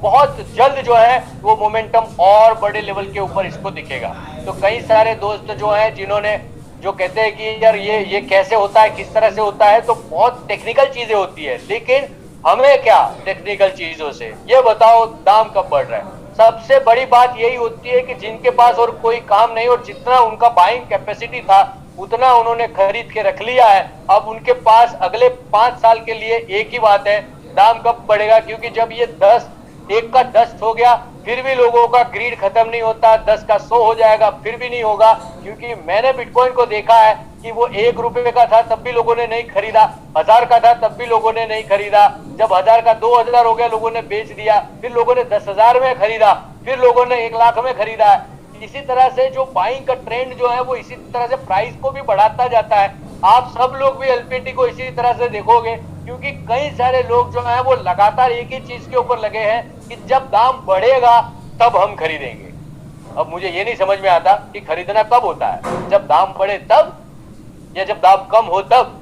बहुत जल्द जो है वो मोमेंटम और बड़े लेवल के ऊपर इसको दिखेगा। तो कई सारे दोस्त जो हैं जिन्होंने जो कहते हैं कि यार ये कैसे होता है, किस तरह से होता है, तो बहुत टेक्निकल चीजें होती है, लेकिन हमें क्या टेक्निकल चीजों से, ये बताओ दाम कब बढ़ रहा है। सबसे बड़ी बात यही होती है कि जिनके पास और कोई काम नहीं और जितना उनका बाइंग कैपेसिटी था उतना उन्होंने खरीद के रख लिया है, अब उनके पास अगले 5 साल के लिए एक ही बात है, दाम कब बढ़ेगा। क्योंकि जब ये 10 एक का 10 हो गया फिर भी लोगों का ग्रीड खत्म नहीं होता, 10 का 100 हो जाएगा फिर भी नहीं होगा। क्योंकि मैंने बिटकॉइन को देखा है कि वो 1 रुपए का था तब भी लोगों ने नहीं खरीदा, 1000 का था तब भी लोगों ने नहीं खरीदा, जब 1000 का 2000 हो गया लोगों ने बेच दिया, फिर लोगों ने 10,000 में खरीदा, फिर लोगों ने 1 लाख में खरीदा है। इसी तरह से जो बाइंग का ट्रेंड जो है वो इसी तरह से प्राइस को भी बढ़ाता जाता है। आप सब लोग भी LPNT को इसी तरह से देखोगे, क्योंकि कई सारे लोग जो है वो लगातार एक ही चीज के ऊपर लगे हैं कि जब दाम बढ़ेगा तब हम खरीदेंगे। अब मुझे ये नहीं समझ में आता कि खरीदना कब होता है, जब दाम बढ़े तब या जब दाम कम हो तब।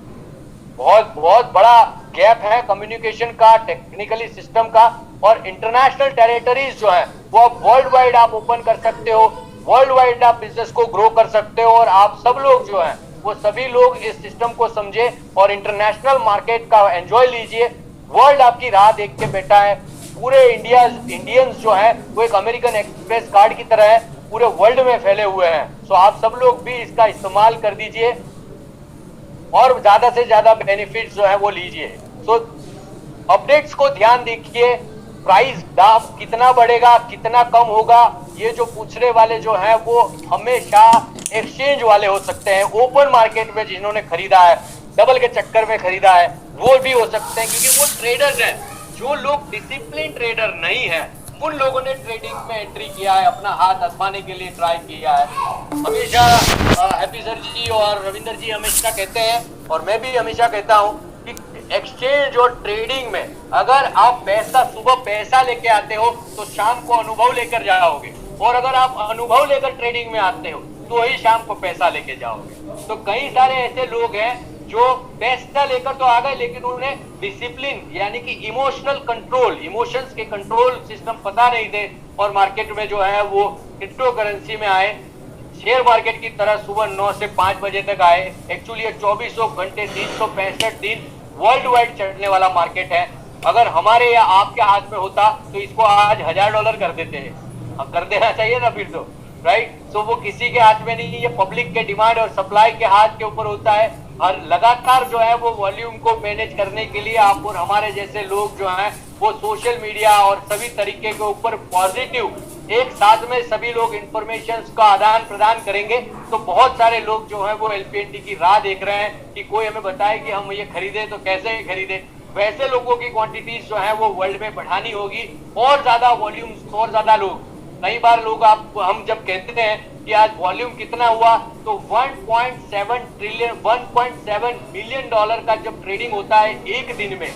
बहुत बहुत बड़ा गैप है कम्युनिकेशन का, टेक्निकली सिस्टम का, और इंटरनेशनल टेरिटरीज जो है वो आप वर्ल्ड वाइड आप ओपन कर सकते हो, वर्ल्ड वाइड आप बिजनेस को ग्रो कर सकते हो। और आप सब लोग जो हैं वो सभी लोग इस सिस्टम को समझे और इंटरनेशनल मार्केट का एंजॉय लीजिए। वर्ल्ड आपकी राह देख के बैठा है। पूरे इंडियंस जो है वो एक अमेरिकन एक्सप्रेस कार्ड की तरह है, पूरे वर्ल्ड में फैले हुए हैं। सो आप सब लोग भी इसका इस्तेमाल कर दीजिए और ज्यादा से ज्यादा बेनिफिट्स जो है वो लीजिए। सो अपडेट्स को ध्यान देखिए, प्राइस दाम कितना बढ़ेगा कितना कम होगा, ये जो पूछने वाले जो हैं वो हमेशा एक्सचेंज वाले हो सकते हैं। ओपन मार्केट में जिन्होंने खरीदा है, डबल के चक्कर में खरीदा है, वो भी हो सकते हैं, क्योंकि वो ट्रेडर्स हैं। जो लोग डिसिप्लिन ट्रेडर नहीं है उन लोगों ने ट्रेडिंग में एंट्री किया है, अपना हाथ आजमाने के लिए ट्राई किया है। हमेशा हैप्पी सर जी और रविंदर जी हमेशा कहते हैं और मैं भी हमेशा कहता हूं कि एक्सचेंज और ट्रेडिंग में अगर आप सुबह पैसा लेके आते हो तो शाम को अनुभव लेकर जाओगे, और अगर आप अनुभव लेकर ट्रेडिंग में आते हो तो वही शाम को पैसा लेके जाओगे। तो कई सारे ऐसे लोग हैं जो पैसा लेकर तो आ गए, लेकिन उन्हें डिसिप्लिन यानी कि इमोशनल कंट्रोल, इमोशंस के कंट्रोल सिस्टम पता नहीं थे और मार्केट में जो है वो क्रिप्टो करेंसी में आए। शेयर मार्केट की तरह सुबह 9 से 5 बजे तक आए। एक्चुअली ये 2400 घंटे 365 दिन वर्ल्ड वाइड चढ़ने वाला मार्केट है। अगर हमारे या आपके हाथ में होता तो इसको आज $1000 कर देते हैं, कर देना चाहिए ना फिर तो, राइट। सो वो किसी के हाथ में नहीं, ये पब्लिक के डिमांड और सप्लाई के हाथ के ऊपर होता है। और लगातार जो है वो वॉल्यूम को मैनेज करने के लिए आप और हमारे जैसे लोग जो हैं वो सोशल मीडिया और सभी तरीके के ऊपर पॉजिटिव एक साथ में सभी लोग इंफॉर्मेशन का आदान प्रदान करेंगे तो बहुत सारे लोग जो है वो एलपीएनटी की राह देख रहे हैं कि कोई हमें बताए कि हम ये खरीदे तो कैसे खरीदे। वैसे लोगों की क्वांटिटीज जो है वो वर्ल्ड में बढ़ानी होगी, और ज्यादा वॉल्यूम्स, और ज्यादा लोग। कई बार लोग हम जब कहते हैं कि आज वॉल्यूम कितना हुआ तो 1.7 बिलियन डॉलर का जब ट्रेडिंग होता है एक दिन में,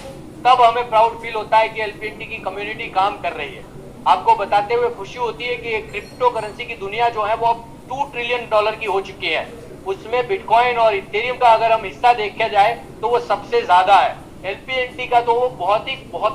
तब हमें प्राउड फील होता है कि एलपीएनटी की कम्युनिटी काम कर रही है। आपको बताते हुए खुशी होती है कि क्रिप्टो करेंसी की दुनिया जो है वो अब $2 ट्रिलियन की हो चुकी है। उसमें बिटकॉइन और इथेरियम का अगर हम हिस्सा देखा जाए तो वो सबसे ज्यादा है। एलपीएनटी का तो वो बहुत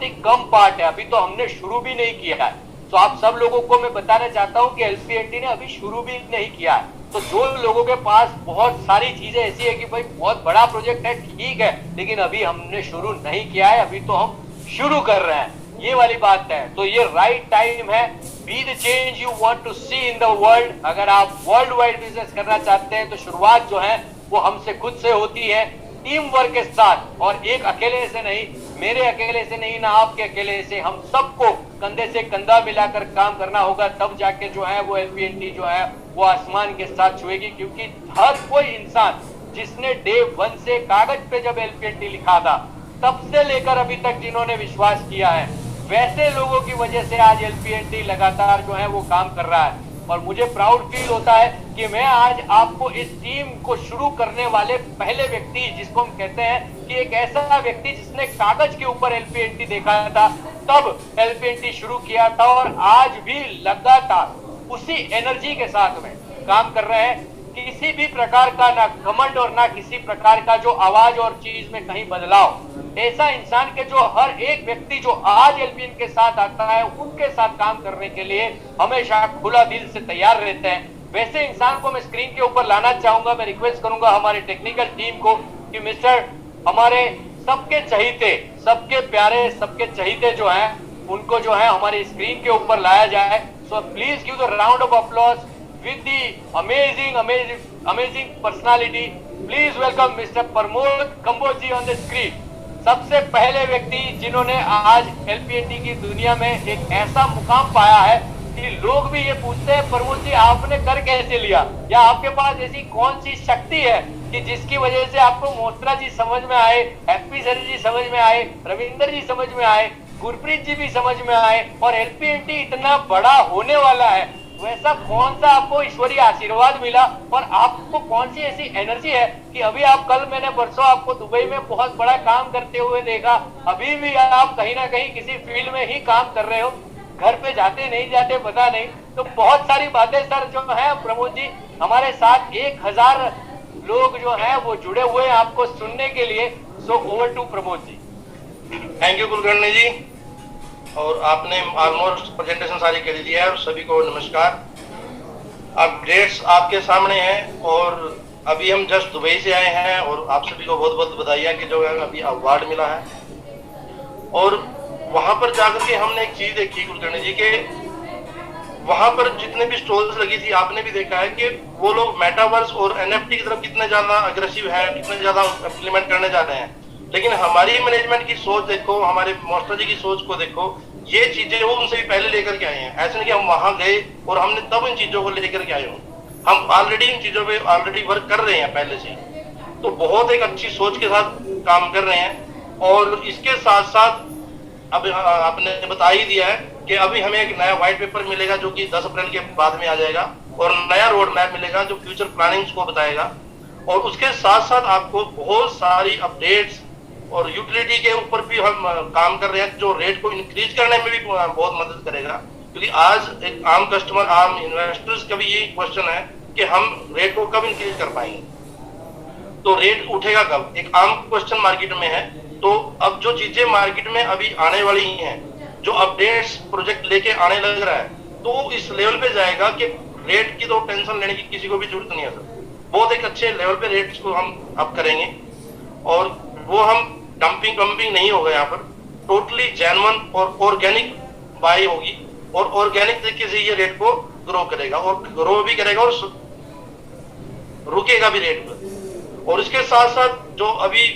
ही कम पार्ट है, अभी तो हमने शुरू भी नहीं किया है। तो आप सब लोगों को मैं बताना चाहता हूं कि एलपीएनटी ने अभी शुरू भी नहीं किया है। तो जो लोगों के पास बहुत सारी चीजें ऐसी है कि भाई बहुत बड़ा प्रोजेक्ट है, ठीक है, लेकिन अभी हमने शुरू नहीं किया है, अभी तो हम शुरू कर रहे हैं, ये वाली बात है। तो ये राइट टाइम है। Be the change you want to see in the world. अगर आप वर्ल्ड वाइड बिजनेस करना चाहते हैं तो शुरुआत जो है वो हमसे खुद से होती है, टीम वर्क के साथ, और एक अकेले से नहीं, मेरे अकेले से नहीं, ना आपके अकेले से, हम सबको कंधे से कंधा मिलाकर काम करना होगा। तब जाके जो है वो एलपीएनटी जो है वो आसमान के साथ छुएगी। क्योंकि हर कोई इंसान जिसने डे 1 से कागज पे जब एलपीएनटी लिखा था तब से लेकर अभी तक जिन्होंने विश्वास किया है, वैसे लोगों की वजह से आज एलपीएनटी लगातार जो है वो काम कर रहा है। और मुझे प्राउड फील होता है कि मैं आज आपको इस टीम को शुरू करने वाले पहले व्यक्ति, जिसको हम कहते हैं कि एक ऐसा व्यक्ति जिसने कागज के ऊपर एलपीएनटी देखा था, तब एलपीएनटी शुरू किया था, और आज भी लगातार उसी एनर्जी के साथ में काम कर रहे हैं। किसी भी प्रकार का ना घमंड और ना किसी प्रकार का जो आवाज और चीज में कहीं बदलाव। ऐसा इंसान के जो हर एक व्यक्ति जो आज एलपीएन के साथ आता है उनके साथ काम करने के लिए हमेशा खुला दिल से तैयार रहते हैं। वैसे इंसान को मैं स्क्रीन के ऊपर लाना चाहूंगा। मैं रिक्वेस्ट करूंगा हमारी टेक्निकल टीम को कि मिस्टर, हमारे सबके चहीते, सबके प्यारे, सबके चहीते जो हैं उनको जो है हमारी स्क्रीन के ऊपर लाया जाए। So please give the round of applause with the amazing personality. Please welcome Mr. Pramod Kamboj on the screen. सबसे पहले व्यक्ति जिन्होंने आज एलपीएनटी की दुनिया में एक ऐसा मुकाम पाया है कि लोग भी ये पूछते हैं, प्रमोद जी आपने कर कैसे लिया, या आपके पास ऐसी कौन सी शक्ति है कि जिसकी वजह से आपको मोस्त्रा जी समझ में आए, हैप्पी सर जी समझ में आए, रविंदर जी समझ में आए, गुरप्रीत जी भी समझ में आए, और एलपीएनटी इतना बड़ा होने वाला है। वैसा कौन सा आपको ईश्वरीय आशीर्वाद मिला, और आपको कौन सी ऐसी एनर्जी है कि अभी आप, कल मैंने परसों आपको दुबई में बहुत बड़ा काम करते हुए देखा, अभी भी आप कहीं ना कहीं किसी फील्ड में ही काम कर रहे हो, घर पे जाते नहीं जाते पता नहीं। तो बहुत सारी बातें सर जो है प्रमोद जी, हमारे साथ 1000 लोग जो है वो जुड़े हुए हैं आपको सुनने के लिए। So over to Pramod ji. Thank you Kulkarni ji. और आपने ऑलमोस्ट प्रेजेंटेशन सारी कर दी है और सभी को नमस्कार। अपडेट्स आपके सामने हैं और अभी हम जस्ट दुबई से आए हैं और आप सभी को बहुत बहुत बधाई कि जो है अभी अवार्ड मिला है। और वहां पर जाकर के हमने एक चीज देखी कुलकर्णी जी के, वहां पर जितने भी स्टॉल्स लगी थी आपने भी देखा है कि वो लोग मेटावर्स और एनएफटी की तरफ कितने ज्यादा अग्रेसिव है, कितने ज्यादा इम्प्लीमेंट करने जा रहे हैं। लेकिन हमारी मैनेजमेंट की सोच देखो, हमारे मास्टर जी की सोच को देखो, ये चीजें वो उनसे भी पहले लेकर के आए हैं। ऐसे नहीं कि हम वहां गए और हमने तब इन चीजों को लेकर के आए हो, हम ऑलरेडी इन चीजों पे ऑलरेडी वर्क कर रहे हैं पहले से। तो बहुत एक अच्छी सोच के साथ काम कर रहे हैं। और इसके साथ साथ अब आपने बता ही दिया है कि अभी हमें एक नया व्हाइट पेपर मिलेगा जो कि 10 अप्रैल के बाद में आ जाएगा और नया रोड मैप मिलेगा जो फ्यूचर प्लानिंग्स को बताएगा। और उसके साथ साथ आपको बहुत सारी अपडेट्स और यूटिलिटी के ऊपर भी हम काम कर रहे हैं जो रेट को इंक्रीज करने में भी बहुत मदद करेगा। क्योंकि आज एक आम कस्टमर, आम इन्वेस्टर्स का भी यही क्वेश्चन है कि हम रेट को कब इंक्रीज कर पाएंगे, तो रेट उठेगा कब, एक आम क्वेश्चन मार्केट में है। तो अब जो चीजें मार्केट में अभी आने वाली ही हैं, जो अपडेट्स प्रोजेक्ट लेके आने लग रहा है, तो इस लेवल पे जाएगा कि रेट की तो टेंशन लेने की किसी को भी जरूरत नहीं है सर। बहुत एक अच्छे लेवल पे रेट्स को हम अप करेंगे और वो हम डंपिंग वंपिंग नहीं होगा, यहाँ पर टोटली जेन्युइन और ऑर्गेनिक बाई होगी और ऑर्गेनिक तरीके से ये रेट को ग्रो करेगा और ग्रो भी करेगा और रुकेगा भी रेट पर। और इसके साथ साथ जो अभी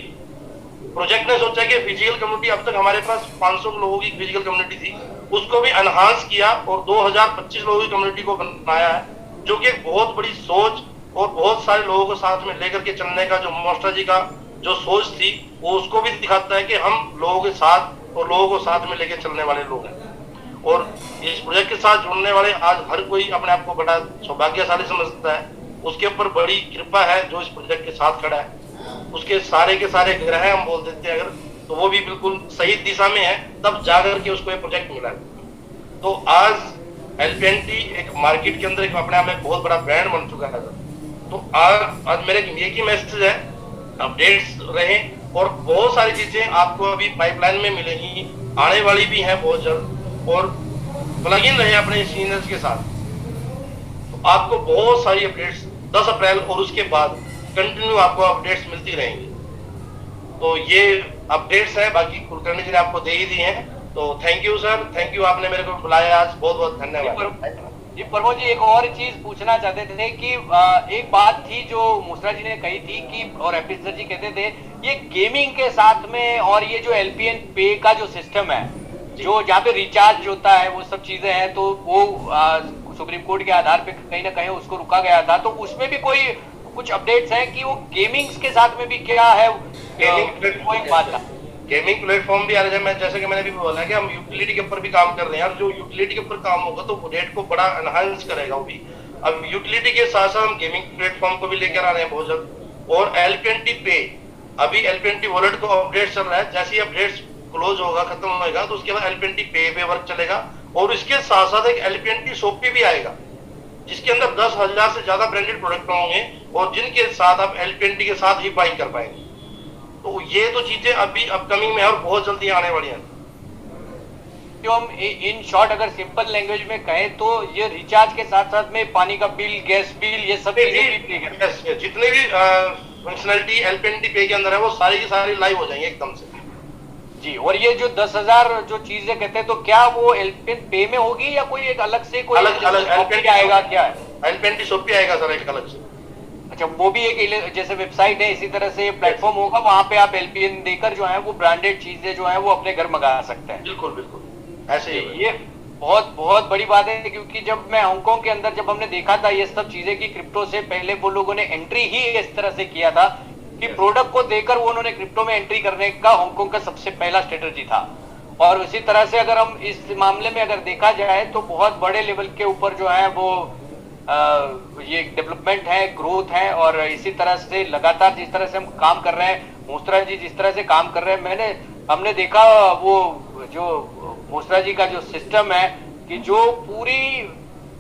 प्रोजेक्ट ने सोचा कि फिजिकल कम्युनिटी, अब तक हमारे पास 500 लोगों की फिजिकल कम्युनिटी थी, उसको भी एनहांस किया और 2025 लोगों की कम्युनिटी को बनाया है, जो कि एक बहुत बड़ी सोच और बहुत सारे लोगों को साथ में लेकर के चलने का जो मास्टर जी का जो सोच थी वो उसको भी दिखाता है कि हम लोगों के साथ और लोगों को साथ में लेकर चलने वाले लोग हैं। और इस प्रोजेक्ट के साथ जुड़ने वाले आज हर कोई अपने आप को बड़ा सौभाग्यशाली समझता है, उसके ऊपर बड़ी कृपा है जो इस प्रोजेक्ट के साथ खड़ा है। उसके सारे के सारे ग्रह हम बोल देते हैं अगर, तो वो भी बिल्कुल सही दिशा में है, तब जाकर के उसको ये प्रोजेक्ट मिला है। तो आज एलपीएनटी एक मार्केट के अंदर एक अपने आप में बहुत बड़ा ब्रांड बन चुका है। तो आज मेरे एक ही मैसेज है, अपडेट्स रहें और बहुत सारी चीजें आपको अभी पाइपलाइन में मिलेंगी, आने वाली भी हैं बहुत जल्द, और प्लग इन रहे अपने सीनियर्स के साथ। तो आपको बहुत सारी अपडेट्स 10 अप्रैल और उसके बाद कंटिन्यू आपको अपडेट्स मिलती रहेंगी। तो ये अपडेट्स है, बाकी कुलकर्णी जी ने आपको दे ही दी हैं। तो thank you sir, thank you, आपने मेरे को बुलाया आज, बहुत बहुत धन्यवाद। जी प्रमोद जी, एक और चीज पूछना चाहते थे कि एक बात थी जो मुस्रा जी ने कही थी कि, और एमपी सर जी कहते थे, ये गेमिंग के साथ में और ये जो एलपीएन पे का जो सिस्टम है, जो जहाँ पे रिचार्ज होता है, वो सब चीजें हैं, तो वो सुप्रीम कोर्ट के आधार पे कहीं ना कहीं उसको रुका गया था। तो उसमें भी कोई कुछ अपडेट्स हैं कि वो गेमिंग्स के साथ में भी क्या है, गेमिंग प्लेटफॉर्म भी आ रहा है। मैं जैसे कि मैंने भी बोला कि हम यूटिलिटी के ऊपर भी काम कर रहे हैं, और जो यूटिलिटी के ऊपर काम होगा तो रेट को बड़ा एनहांस करेगा वो भी। अब यूटिलिटी के साथ साथ हम गेमिंग प्लेटफॉर्म को भी लेकर आ रहे हैं बहुत जल्द। और एलपीएनटी पे, अभी एलपीएनटी वॉलेट को अपडेट चल रहा है, जैसे ही अपडेट्स क्लोज होगा, खत्म होगा, तो उसके बाद एलपीएनटी पे वर्क चलेगा। और इसके साथ साथ एक एलपीएनटी शॉपी भी आएगा जिसके अंदर 10,000 से ज्यादा ब्रांडेड प्रोडक्ट होंगे और जिनके साथ आप एलपीएनटी के साथ ही बाइंग कर पाएंगे। तो ये तो चीजें अभी अपकमिंग में और बहुत जल्दी आने वाली हैं। जो हम इन शॉर्ट अगर सिंपल लैंग्वेज में कहें तो ये रिचार्ज के साथ साथ में पानी का बिल, गैस बिल, ये सब जितने भी फंक्शनलिटी एलपीएनटी पे के अंदर है वो सारी की सारी लाइव हो जाएंगे एकदम से जी। और ये जो 10,000 जो चीजें कहते हैं, तो क्या वो एलपीएन पे में होगी या कोई एक अलग से कोई अलग एलपीएन आएगा? क्या है एलपीएनटी शॉपी आएगा सर एक अलग से। अच्छा, वो भी एक जैसे वेबसाइट है, इसी तरह से प्लेटफॉर्म होगा, वहां पे आप एलपीएन देकर जो है वो ब्रांडेड चीजें जो है वो अपने घर मंगा सकते हैं। बिल्कुल बिल्कुल ऐसे ही। ये बहुत बहुत बड़ी बात है, क्योंकि जब मैं हांगकांग के अंदर जब हमने देखा था ये सब चीजें की क्रिप्टो से पहले वो लोगों ने एंट्री ही इस तरह से किया था कि प्रोडक्ट को देकर वो उन्होंने क्रिप्टो में एंट्री करने का हांगकांग का सबसे पहला स्ट्रेटजी था। और उसी तरह से अगर हम इस मामले में अगर देखा जाए तो बहुत बड़े लेवल के ऊपर जो है वो ये डेवलपमेंट है, ग्रोथ है। और इसी तरह से लगातार जिस तरह से हम काम कर रहे हैं, मोस्त्रा जी जिस तरह से काम कर रहे हैं, हमने देखा वो जो मोस्त्रा जी का जो सिस्टम है कि जो पूरी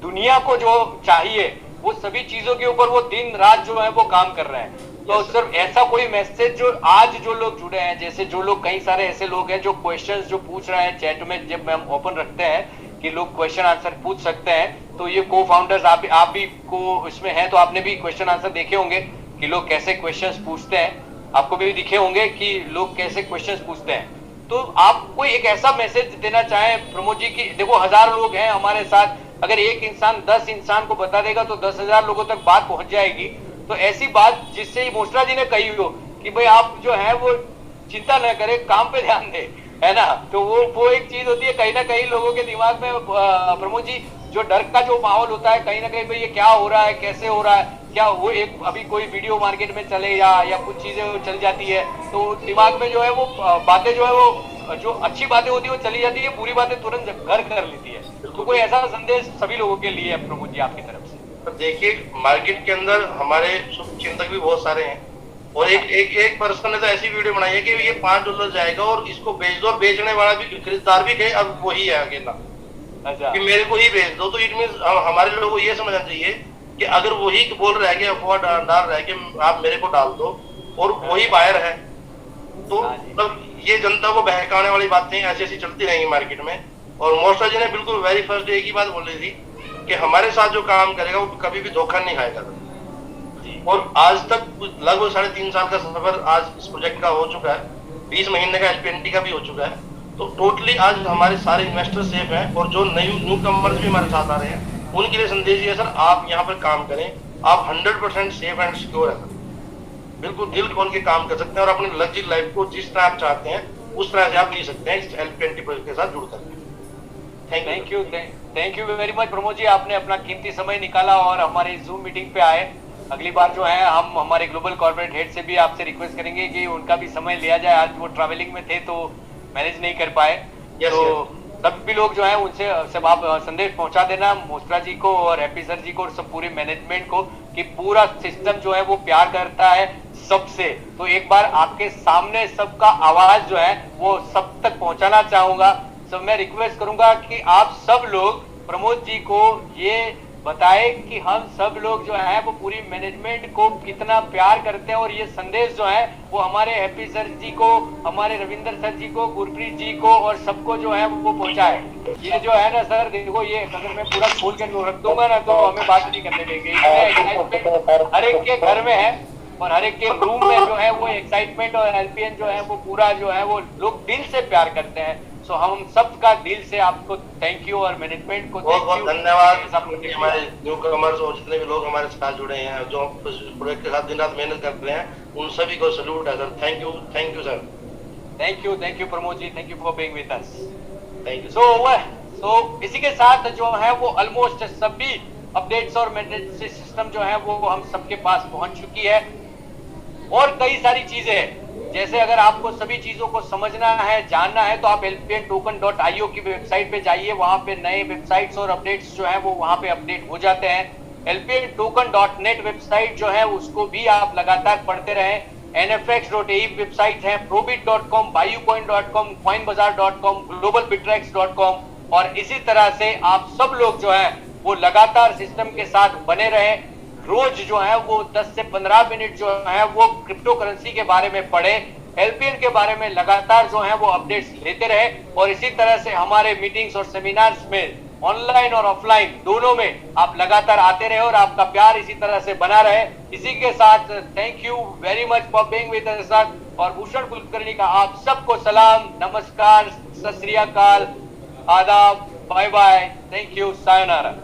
दुनिया को जो चाहिए वो सभी चीजों के ऊपर वो दिन रात जो है वो काम कर रहे हैं। तो सर ऐसा कोई मैसेज जो आज जो लोग जुड़े हैं, जैसे जो लोग कई सारे ऐसे लोग हैं जो क्वेश्चंस जो पूछ रहे हैं चैट में, जब हम ओपन रखते हैं कि लोग क्वेश्चन आंसर पूछ सकते हैं, तो ये को फाउंडर्स आप भी को इसमें हैं, तो आपने भी क्वेश्चन आंसर देखे होंगे कि लोग कैसे क्वेश्चंस पूछते हैं, आपको भी दिखे होंगे कि लोग कैसे क्वेश्चंस पूछते हैं। तो आप कोई एक ऐसा मैसेज देना चाहें प्रमोद जी की देखो 1000 लोग हैं हमारे साथ, अगर एक इंसान 10 इंसान को बता देगा तो 10,000 लोगों तक बात पहुंच जाएगी। तो ऐसी बात जिससे मोस्ट्रा जी ने कही हो कि भाई आप जो है वो चिंता न करें, काम पे ध्यान दें, है ना, तो वो एक चीज होती है कहीं ना कहीं लोगों के दिमाग में प्रमोद जी, जो डर का जो माहौल होता है कहीं ना कहीं भाई ये क्या हो रहा है, कैसे हो रहा है, क्या वो एक अभी कोई वीडियो मार्केट में चले या कुछ चीजें चल जाती है तो दिमाग में जो है वो बातें जो है वो जो अच्छी बातें होती है वो चली जाती है, बुरी बातें तुरंत घर कर लेती है। तो कोई ऐसा संदेश सभी लोगों के लिए है प्रमोद जी आपकी तरफ से? तो देखिए मार्केट के अंदर हमारे शुभचिंतक भी बहुत सारे हैं, और एक पर्सन ने तो ऐसी वीडियो बनाई है कि ये $5 जाएगा और इसको बेच दो, और बेचने वाला भी खरीदार भी गए, अब वही है अकेला। अच्छा, कि मेरे को ही बेच दो, तो इट मीन हमारे लोगों को ये समझना चाहिए कि अगर वही बोल रहा है कि अफवाह डाल रहा है कि आप मेरे को डाल दो और वही बायर है, तो मतलब ये जनता को बहकाने वाली बातें ऐसी ऐसी चलती रहेंगी मार्केट में। और मोस्ट्रा जी ने बिल्कुल वेरी फर्स्ट डे एक ही बात बोली थी कि हमारे साथ जो काम करेगा वो कभी भी धोखा नहीं खाएगा। और आज तक लगभग 3.5 साल का सफर आज इस प्रोजेक्ट का हो चुका है, 20 महीने का LPNT का भी हो चुका है। तो टोटली आज हमारे सारे इन्वेस्टर सेफ हैं, और जो न्यू कमर्स भी हमारे साथ आ रहे हैं उनके लिए संदेश ये है सर, आप यहाँ पर काम करें, आप 100% सेफ एंड सिक्योर है, बिल्कुल दिल खोल के काम कर सकते हैं और अपनी लग्जरी लाइफ को जिस तरह आप चाहते हैं उस तरह से आप जी सकते हैं इस LPNT प्रोजेक्ट के साथ जुड़कर। Thank you very much Pramod ji, आपने अपना कीमती समय निकाला और हमारे जूम मीटिंग पे आए। अगली बार जो है हम हमारे ग्लोबल कॉर्पोरेट हेड से भी आपसे रिक्वेस्ट करेंगे कि उनका भी समय लिया जाए, आज वो ट्रैवलिंग में थे तो मैनेज नहीं कर पाए। तो सभी लोग जो है उनसे सब आप संदेश पहुंचा देना मोस्ट्रा जी को और हैप्पी सर जी को और सब पूरे मैनेजमेंट को कि पूरा सिस्टम जो है वो प्यार करता है सबसे। तो एक बार आपके सामने सबका आवाज जो है वो सब तक पहुंचाना चाहूंगा। सब मैं रिक्वेस्ट करूंगा कि आप सब लोग प्रमोद जी को ये बताए कि हम सब लोग जो है वो पूरी मैनेजमेंट को कितना प्यार करते हैं, और ये संदेश जो है वो हमारे हैप्पी सर जी को, हमारे रविंदर सर जी को, गुरप्रीत जी को और सबको जो है वो पहुंचाए। ये जो है ना सर देखो, ये अगर मैं पूरा खोल के रख दूंगा ना तो हमें बात नहीं करने देंगे। हर एक के घर में है और हर एक के रूम में जो है वो एक्साइटमेंट और LPN जो है वो पूरा जो है वो लोग दिल से प्यार करते हैं। तो हम सबका दिल से आपको थैंक यू और मैनेजमेंट को बहुत बहुत धन्यवाद। हमारे न्यू कमर्स और जितने भी लोग हमारे साथ जुड़े हैं जो प्रोजेक्ट के साथ दिन रात मेहनत कर रहे हैं, उन सभी को सैल्यूट है sir. Thank you sir. Thank you Pramod ji, thank you for being with us. Thank you. So इसी के साथ जो है वो ऑलमोस्ट सभी अपडेट्स और मैनेजमेंट सिस्टम जो है वो हम सबके पास पहुंच चुकी है, और कई सारी चीजें हैं। जैसे अगर आपको सभी चीजों को समझना है, जानना है, तो आप lpntoken.io की वेबसाइट पे जाइए, वहां पे नए वेबसाइट्स और अपडेट्स जो है वो वहां पे अपडेट हो जाते हैं। lpntoken.net वेबसाइट जो है उसको भी आप लगातार पढ़ते रहें। nfx.ae वेबसाइट है, probit.com, buyucoin.com, coinbazaar.com, globalbittrex.com, और इसी तरह से आप सब लोग जो है वो लगातार सिस्टम के साथ बने रहें। रोज जो है वो 10 से 15 मिनट जो है वो क्रिप्टो करेंसी के बारे में पढ़े, LPN के बारे में लगातार जो है वो अपडेट्स लेते रहे, और इसी तरह से हमारे मीटिंग्स और सेमिनार्स में ऑनलाइन और ऑफलाइन दोनों में आप लगातार आते रहे और आपका प्यार इसी तरह से बना रहे। इसी के साथ thank you very much for being with अस, और भूषण कुलकर्णी का आप सबको सलाम, नमस्कार, सत श्री अकाल, आदाब, bye bye, thank you, sayonara.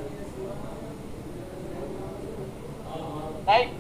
Right?